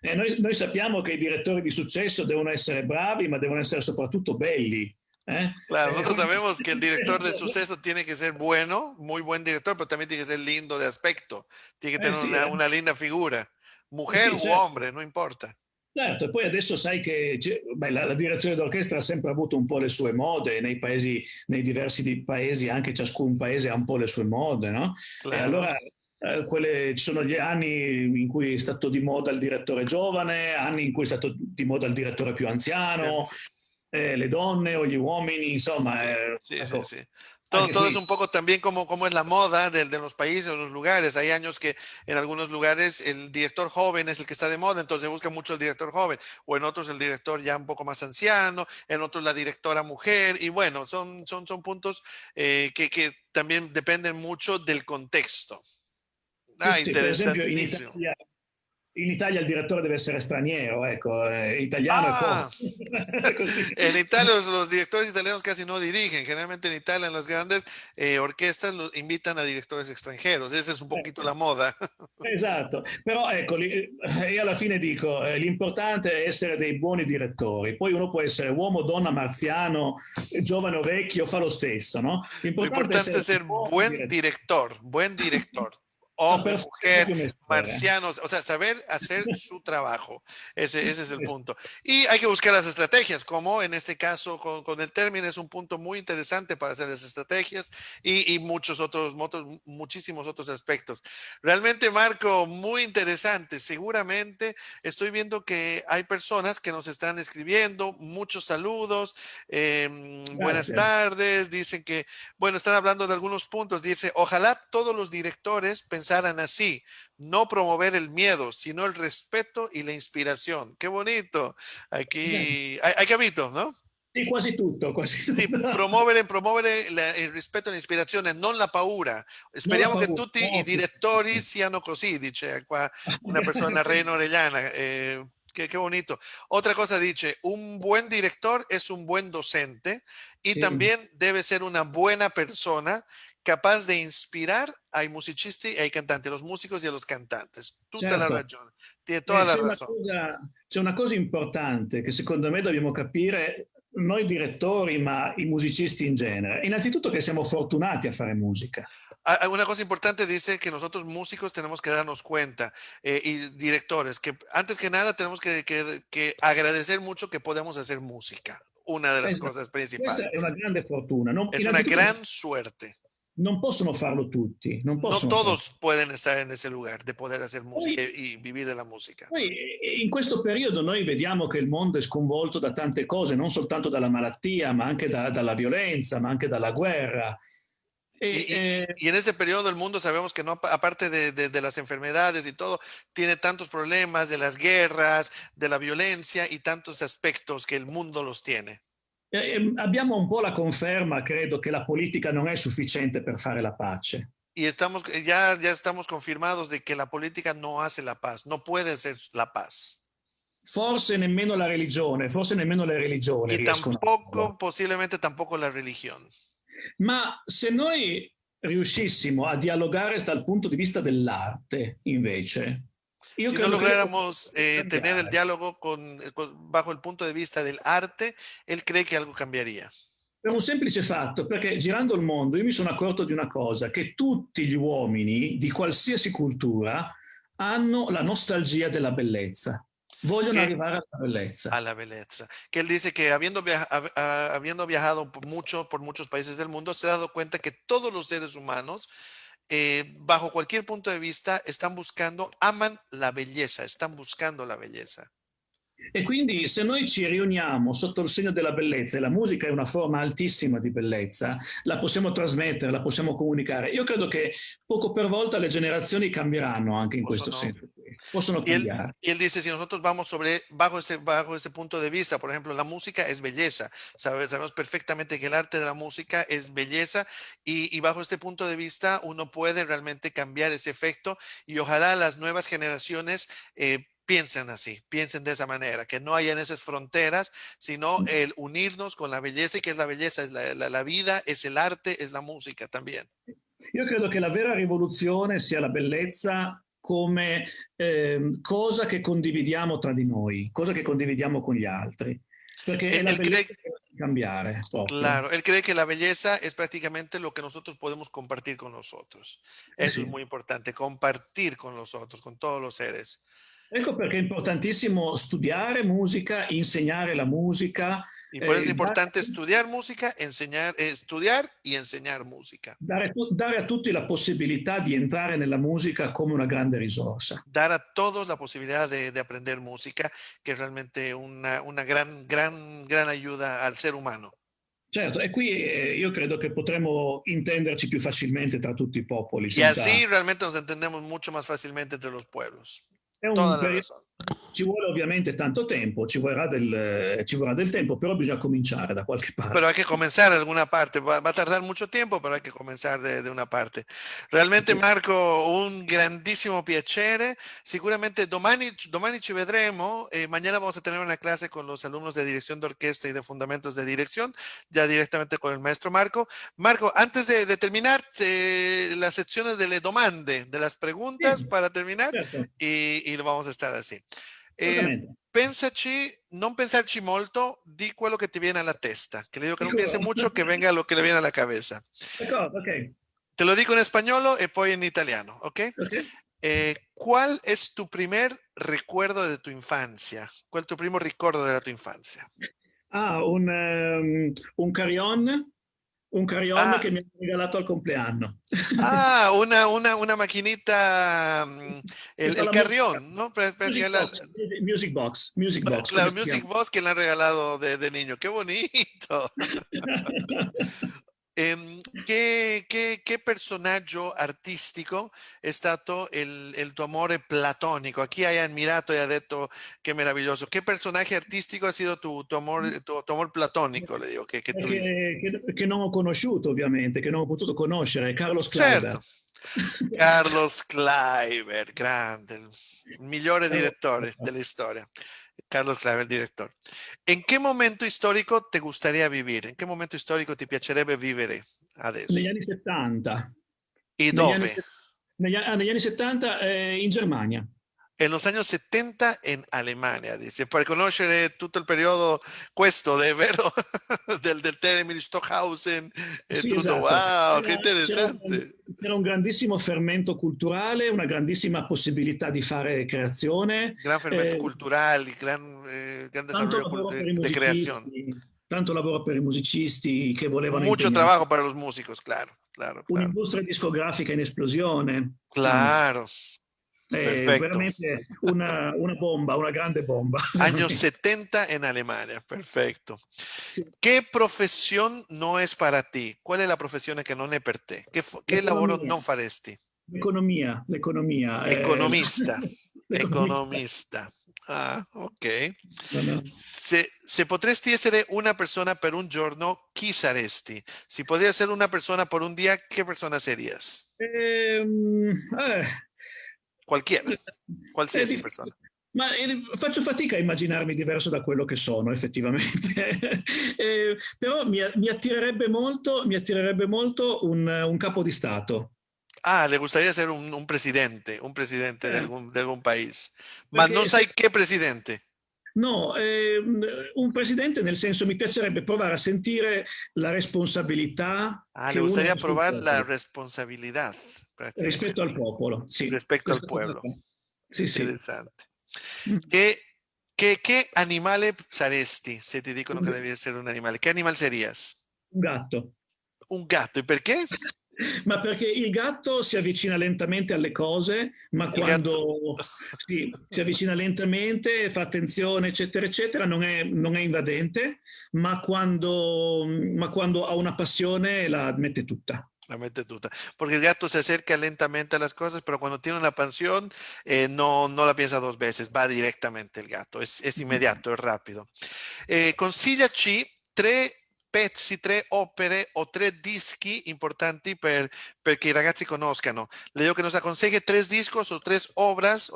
noi sappiamo che i direttori di successo devono essere bravi, ma devono essere soprattutto belli. Claro, nosotros Quindi, sabemos que el director de suceso tiene que ser bueno, muy buen director, pero también tiene que ser lindo de aspecto, tiene que tener sì, una linda figura, mujer sì, u certo. hombre, no importa. Certo, e poi adesso sai che beh, la direzione d'orchestra ha sempre avuto un po' le sue mode nei paesi, nei diversi paesi, anche ciascun paese ha un po' le sue mode, no? E Claro, allora ci sono gli anni in cui è stato di moda il direttore giovane, anni in cui è stato di moda il direttore più anziano, sí, le donne o gli uomini, insomma, sí, sí, sí, ecco, sí. anche Todo es qui. un poco también como es la moda de los países, de los lugares. Hay años que en algunos lugares el director joven es el que está de moda, entonces se busca mucho el director joven, o en otros el director ya un poco más anciano, en otros la directora mujer, y bueno, son puntos que también dependen mucho del contexto. Sì, Ah, sì, per esempio interesantísimo. In Italia il direttore deve essere straniero, ecco, italiano è poco. Ah, en Italia los directores italianos casi no dirigen. Generalmente en Italia en las grandes orquestas invitan a directores extranjeros. Esa es un poquito la moda. Esatto, però ecco, io alla fine dico, l'importante è essere dei buoni direttori, poi uno può essere uomo, donna, marziano, giovane o vecchio, fa lo stesso, no? Lo L'importante è importante essere es un ser buon buen director, hombre, saper fare il mujer, proprio mestiere. marcianos, o sea, saber hacer su trabajo. Ese es el punto. Y hay que buscar las estrategias, como en este caso con el término es un punto muy interesante para hacer las estrategias y muchos otros, muchísimos otros aspectos. Realmente, Marco, muy interesante. Seguramente estoy viendo que hay personas que nos están escribiendo, muchos saludos, buenas Grazie. tardes, dicen que bueno, están hablando de algunos puntos. Dice, ojalá todos los directores pensaran así, no promover el miedo, sino el respeto y la inspiración. Qué bonito. Aquí hay capito, ¿no? Sì, quasi tutto, quasi Sì, tutto. promuovere il rispetto e l'ispirazione, non la paura. Non la Speriamo che paura, tutti i no, direttori siano così, dice qua una persona reina orellana. Qué bonito. Otra cosa dice, un buen director es un buen docente y sì, también debe ser una buena persona capaz de inspirar ai musicisti e ai cantanti, a los músicos y a los cantantes. Tutta la certo. ragione, tiene toda la razón. C'è una cosa importante che secondo me dobbiamo capire noi direttori, ma i musicisti in genere. Innanzitutto che siamo fortunati a fare musica. Una cosa importante dice que nosotros músicos tenemos que darnos cuenta y directores que antes que nada tenemos que agradecer mucho que podemos hacer música. Una de las Esatto. cosas Questa è una principales. grande fortuna. Es una Innanzitutto gran suerte. non possono farlo tutti, non No possono farlo. todos pueden estar en ese lugar de poder hacer Poi, música y vivir de la música. poi in questo periodo noi vediamo che il mondo è sconvolto da tante cose, non soltanto dalla malattia, ma anche dalla violenza, ma anche dalla guerra. E, Y en este periodo del mundo sabemos que no, aparte de las enfermedades y todo, tiene tantos problemas de las guerras, de la violencia y tantos aspectos que el mundo los tiene. abbiamo un po' la conferma, credo, che la politica non è sufficiente per fare la pace. Y estamos, ya estamos confirmados de que la política no hace la paz, no puede ser la paz. Forse nemmeno la religione, forse nemmeno le religioni Y riescono a farlo. tampoco, posiblemente tampoco la religión. Ma se noi riuscissimo a dialogare dal punto di vista dell'arte, invece, io Si no credo che le cose lográramos potrebbero tener el cambiare. diálogo bajo el punto de vista del arte, él cree que algo cambiaría. Per un semplice fatto, perché girando il mondo io mi sono accorto di una cosa, che tutti gli uomini di qualsiasi cultura hanno la nostalgia della bellezza, vogliono Que arrivare alla bellezza. a la belleza. Que él dice que habiendo viajado por muchos países del mundo, se ha dado cuenta que todos los seres humanos, bajo cualquier punto de vista, están buscando, aman la belleza, están buscando la belleza. E quindi se noi ci riuniamo sotto il segno della bellezza, e la musica è una forma altissima di bellezza, la possiamo trasmettere, la possiamo comunicare. Io credo che poco per volta le generazioni cambieranno anche in questo No. senso. Possono Y él, cambiare. y él dice, si nosotros vamos bajo ese punto de vista, por ejemplo, la música es belleza. Sabemos perfectamente que el arte de la música es belleza y bajo este punto de vista uno puede realmente cambiar ese efecto y ojalá las nuevas generaciones piensen así, piensen de esa manera, que no hayan esas fronteras, sino el unirnos con la belleza y que es la belleza, es la vida, es el arte, es la música también. Io credo che la vera rivoluzione sia la bellezza come cosa che condividiamo tra di noi, cosa che condividiamo con gli altri, perché è Él, la él cree, bellezza che deve cambiare proprio. claro, él cree que la belleza es prácticamente lo que nosotros podemos compartir con nosotros. Eso es Sì. muy importante, compartir con los otros, con todos los seres. Ecco perché è importantissimo studiare musica, insegnare la musica, Y por eso es dare, importante estudiar música, estudiar y enseñar música. dare a tutti la possibilità di entrare nella musica come una grande risorsa. Dar a todos la posibilidad de aprender música, que es realmente una gran ayuda al ser humano. Certo, e qui io credo che potremmo intenderci più facilmente tra tutti i popoli, Y senza... así realmente nos entendemos mucho más fácilmente entre los pueblos. È un Toda la periodo razón. Ci vuole ovviamente tanto tempo, ci vorrà del tempo, però bisogna cominciare da qualche Pero hay parte. que comenzar de alguna parte. Va a tardar mucho tiempo, pero hay che comenzare de una parte. Realmente, Marco, un grandissimo piacere. Sicuramente domani ci vedremo. Mañana vamos a tener una clase con los alumnos de dirección de orquesta y de fundamentos de dirección, ya directamente con el maestro Marco. Marco, antes de terminar, la sección de le domande, de las preguntas Sì, para terminar, certo, y lo vamos a estar así. assolutamente. Pensaci, non pensarci molto, di quello che ti viene alla testa. Que le digo que no piense Sicuro? mucho, que venga lo que le viene a la cabeza. D'accordo, ok. Te lo digo en español y poi en italiano, ¿ok? Ok. ¿Cuál es tu primer recuerdo de tu infancia? ¿Cuál es tu primo ricordo de tu infancia? Ah, un carillon Ah, che mi ha regalato al compleanno. una maquinita, Che fa el la musica. carrión, ¿no? Music box, music box, Claro, come si Music chiama? Box que le han regalado de niño. ¡Qué bonito! Che personaggio artistico è stato il tuo amore platonico? A chi hai ammirato e ha detto che meraviglioso? Che personaggio artistico ha sido tu amor, tu amor platónico? Le digo, che tuviste. Che non ho conosciuto ovviamente, che non ho potuto conoscere, Carlos Kleiber. Certo, Carlos Kleiber, grande, il migliore direttore della storia. Carlos Kleiber, director. ¿En qué momento histórico te gustaría vivir? ¿En qué momento histórico ti piacerebbe vivere Negli adesso? anni 70, ¿Y negli anni, dove? negli anni 70 in Germania. En los años 70 en Alemania, dice, para conocer todo el periodo questo de vero del Termini Stockhausen e Sì, tutto. esatto. Wow, che interessante. C'era un grandissimo fermento culturale, una grandissima possibilità di fare creazione, Gran fermento cultural y gran tanto desarrollo lavoro per i de creación. musicisti, tanto lavoro per i musicisti che volevano Mucho impegnare. trabajo para los músicos, claro, claro, claro. Un'industria discografica in esplosione, tanto. Claro, È perfecto. veramente una bomba, una grande bomba. Años Veramente. 70 en Alemania, perfecto. Sì. ¿Qué profesión no es para ti? ¿Cuál es la profesión que no es per te? ¿Qué lavoro L'economia, non faresti? l'economia, Economista, l'economista. economista. Ah, ok. No, no. Se potresti essere una persona per un giorno, chi saresti? Si podría ser una persona por un día, ¿qué persona serías? Ehm, eh, Cualquiera, è qualsiasi difficile. persona. Ma faccio fatica a immaginarmi diverso da quello che sono, effettivamente. Però mi attirerebbe molto un capo di Stato. Ah, le gustaría ser un presidente Eh, de algún país. Ma non perché sai che presidente. no, un presidente nel senso mi piacerebbe provare a sentire la responsabilità Ah, che le uno gustaría ha sul probar la popolo, responsabilidad, rispetto al prácticamente, popolo, sì, respecto al questa cosa pueblo. qua. Sì, sì. Interessante. Mm. ¿Qué, qué animale saresti se ti dicono Un, che devi essere un animale? ¿Qué animal serías? un gatto. Un gatto. ¿Y por qué? Ma perché il gatto si avvicina lentamente alle cose, ma El gato. quando sì, si avvicina lentamente, fa attenzione, eccetera, eccetera, non è invadente, ma quando ha una passione la mette tutta. La mente tuta. Porque el gato se acerca lentamente a las cosas, pero cuando tiene una pasión, no la piensa dos veces, va directamente el gato, es inmediato, es rápido. Consigliaci tre pezzi, tre opere o tre dischi importanti perché i ragazzi conoscano. Le digo que nos aconseje tres discos o tres obras,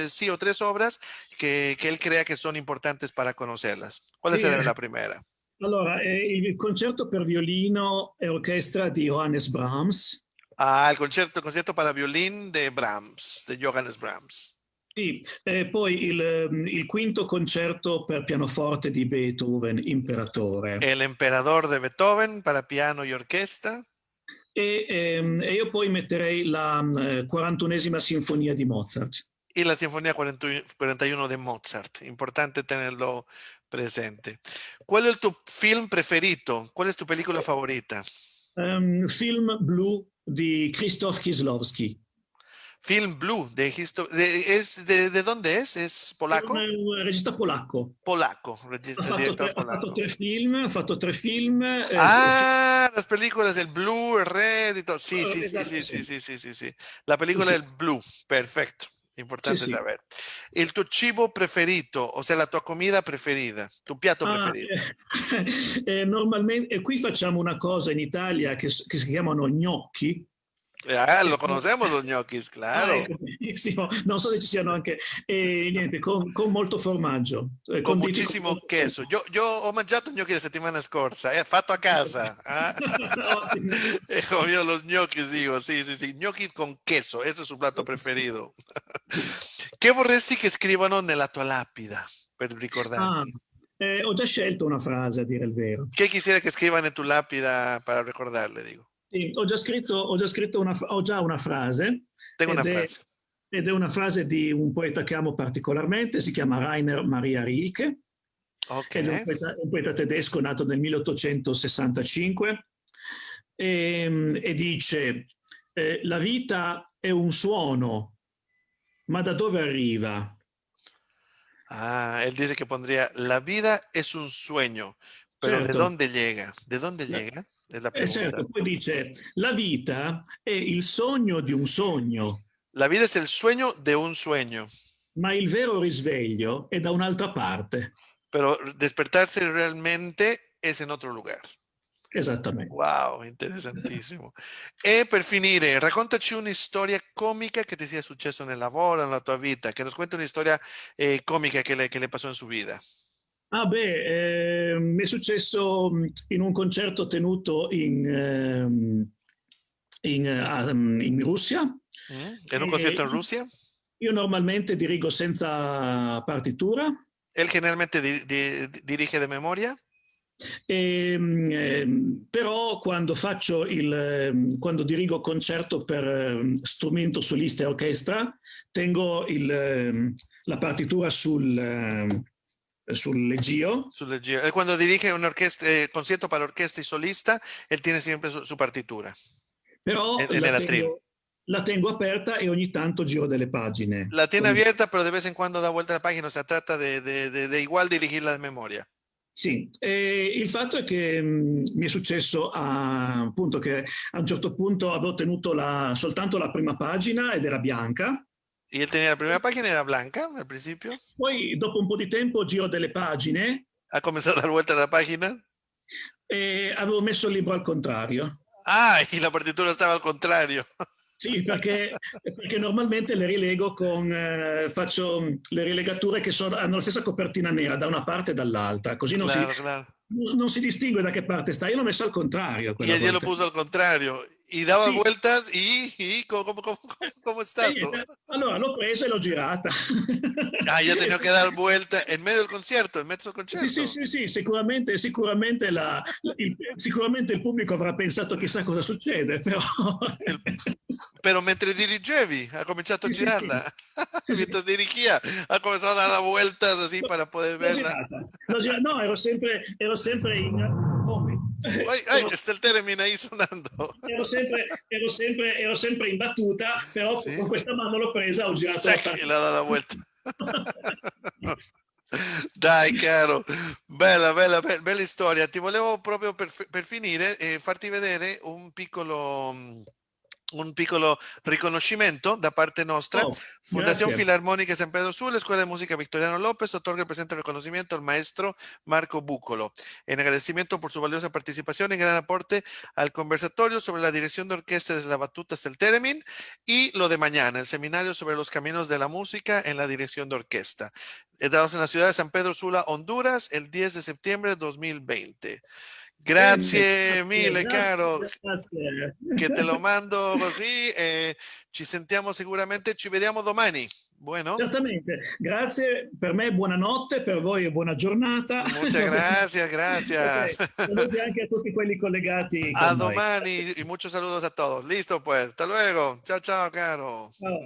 sí, o tres obras que él crea que son importantes para conocerlas. ¿Cuál Sì, será la primera? allora, il concerto per violino e orchestra di Johannes Brahms. Ah, el concierto para violín de Brahms, de Johannes Brahms. Sì, poi il quinto concerto per pianoforte di Beethoven, Imperatore. El emperador de Beethoven para piano y orquesta. E io poi metterei la 41esima sinfonia di Mozart. Y la Sinfonía 41 de Mozart. Importante tenerlo presente. ¿Cuál es tu film preferido? ¿Cuál es tu película favorita? Film Blu di Krzysztof Kieslowski. Film Blue ¿de dónde es? ¿Es È un, polaco? un regista polacco. Polaco, director Ha fatto polaco. tre film, ha fatto tre film. Ah, las películas del Blue, el Red y todo. Sí, sí, sí, Esatto, sí, sì. sí, sí, sí, sí, sí. La Sì, película sì. del Blue, perfecto. Importante sì. saber. Il tuo cibo preferito, o sea, la tua comida preferita, tu piatto Ah, preferito. normalmente, e qui facciamo una cosa in Italia che si chiamano gnocchi. Lo E conocemos los ñoquis, claro. ecco, benissimo. Non so se ci siano anche, niente, con molto formaggio, Con conditi con muchísimo molto queso. formaggio. Io ho mangiato gnocchi la settimana scorsa, fatto a casa. Ah. Ottimo. He comido los ñoquis, digo, sì, sì, sì, gnocchi con queso, ese è il suo piatto preferito. Che vorresti che scrivano nella tua lapida per Ah, ricordarti? ho già scelto una frase, a dire il vero. ¿Qué quisiera que escriban en tu lápida para recordarle? Digo, Sì, ho già una frase tengo una ed è, frase. ed è una frase di un poeta che amo particolarmente, si chiama Rainer Maria Rilke, Ok. ed è un poeta tedesco nato nel 1865 e dice la vita è un suono, ma da dove arriva? Ah, él dice que pondría, la vida es un sueño, pero ¿de Certo, dónde llega? ¿De dónde la- llega? Es la pregunta. certo, poi dice la vita è il sogno di un sogno, La vida es el sueño de un sueño, ma il vero risveglio è da un'altra parte. pero despertarse realmente es en otro lugar. Esattamente. Wow, interessantissimo. E per finire, raccontaci una storia comica che ti sia successo nel lavoro, nella tua vita, che nos cuente una storia comica che le passò in sua vita. Ah beh, mi è successo in un concerto tenuto in Russia. En un concierto en E Rusia. io normalmente dirigo senza partitura, Él generalmente dirige de memoria. però quando dirigo concerto per strumento solista e orchestra, tengo la partitura sul leggio. Él cuando dirige un concierto para orquesta y solista, él tiene siempre su partitura Però en el atril. la tengo aperta e ogni tanto giro delle pagine. La tiene abierta, pero de vez en cuando da vuelta a la página, o sea, trata de igual dirigirla de memoria. Sì, e il fatto è che mi è successo appunto che a un certo punto avevo tenuto soltanto la prima pagina ed era bianca, Y él tenía la primera página, era blanca al principio. poi dopo un po' di tempo giro delle pagine Ha comenzado a dar vuelta a la página. e avevo messo il libro al contrario. Ah, y la partitura estaba al contrario. Sì, perché normalmente le rilego faccio le rilegature che hanno la stessa copertina nera da una parte e dall'altra, così Claro, claro. non si distingue da che parte sta. Io l'ho messo al contrario Y quella ella lo volta. puso al contrario. Y daba Sì, vueltas ¿cómo è e stato? niente. Allora l'ho presa e l'ho girata. Ah, ya tenía que dar vuelta en medio del concierto, en medio del Sì, sì, concierto. sì, sì, sicuramente il pubblico avrà pensato chissà cosa succede, però... El- Pero mentre dirigevi, ha cominciato a Sì, sì, sì, girarla. sì, sì. Mientras dirigía, ha comenzado a dar vueltas así para poder L'ho verla. girata. No, ero sempre in... Ay, ay, ero, está el término ahí sonando. ero sempre in battuta, però Sí, con questa mano l'ho presa, ho girato la tac, y parte. le ha dado la vuelta. Dai, caro, bella storia. Ti volevo proprio per finire farti vedere un piccolo riconoscimento da parte nostra. Oh, Fundación grazie. Filarmónica San Pedro Sula, Escuela de Música Victoriano López, otorga el presente reconocimiento al maestro Marco Búcolo, en agradecimiento por su valiosa participación y gran aporte al conversatorio sobre la dirección de orquesta desde la batuta hasta el theremin y lo de mañana, el seminario sobre los caminos de la música en la dirección de orquesta. Dados en la ciudad de San Pedro Sula, Honduras, el 10 de septiembre de 2020. Bene, Grazie grazie, mille, caro, grazie, grazie. che te lo mando così e ci sentiamo sicuramente, ci vediamo domani. Bueno, Certamente, grazie, per me buonanotte, per voi buona giornata. muchas gracias, gracias. Ok, saluti anche a tutti quelli collegati A con noi. domani y muchos saludos a todos. Listo, pues. Hasta luego. Chao, chao, caro. Ciao.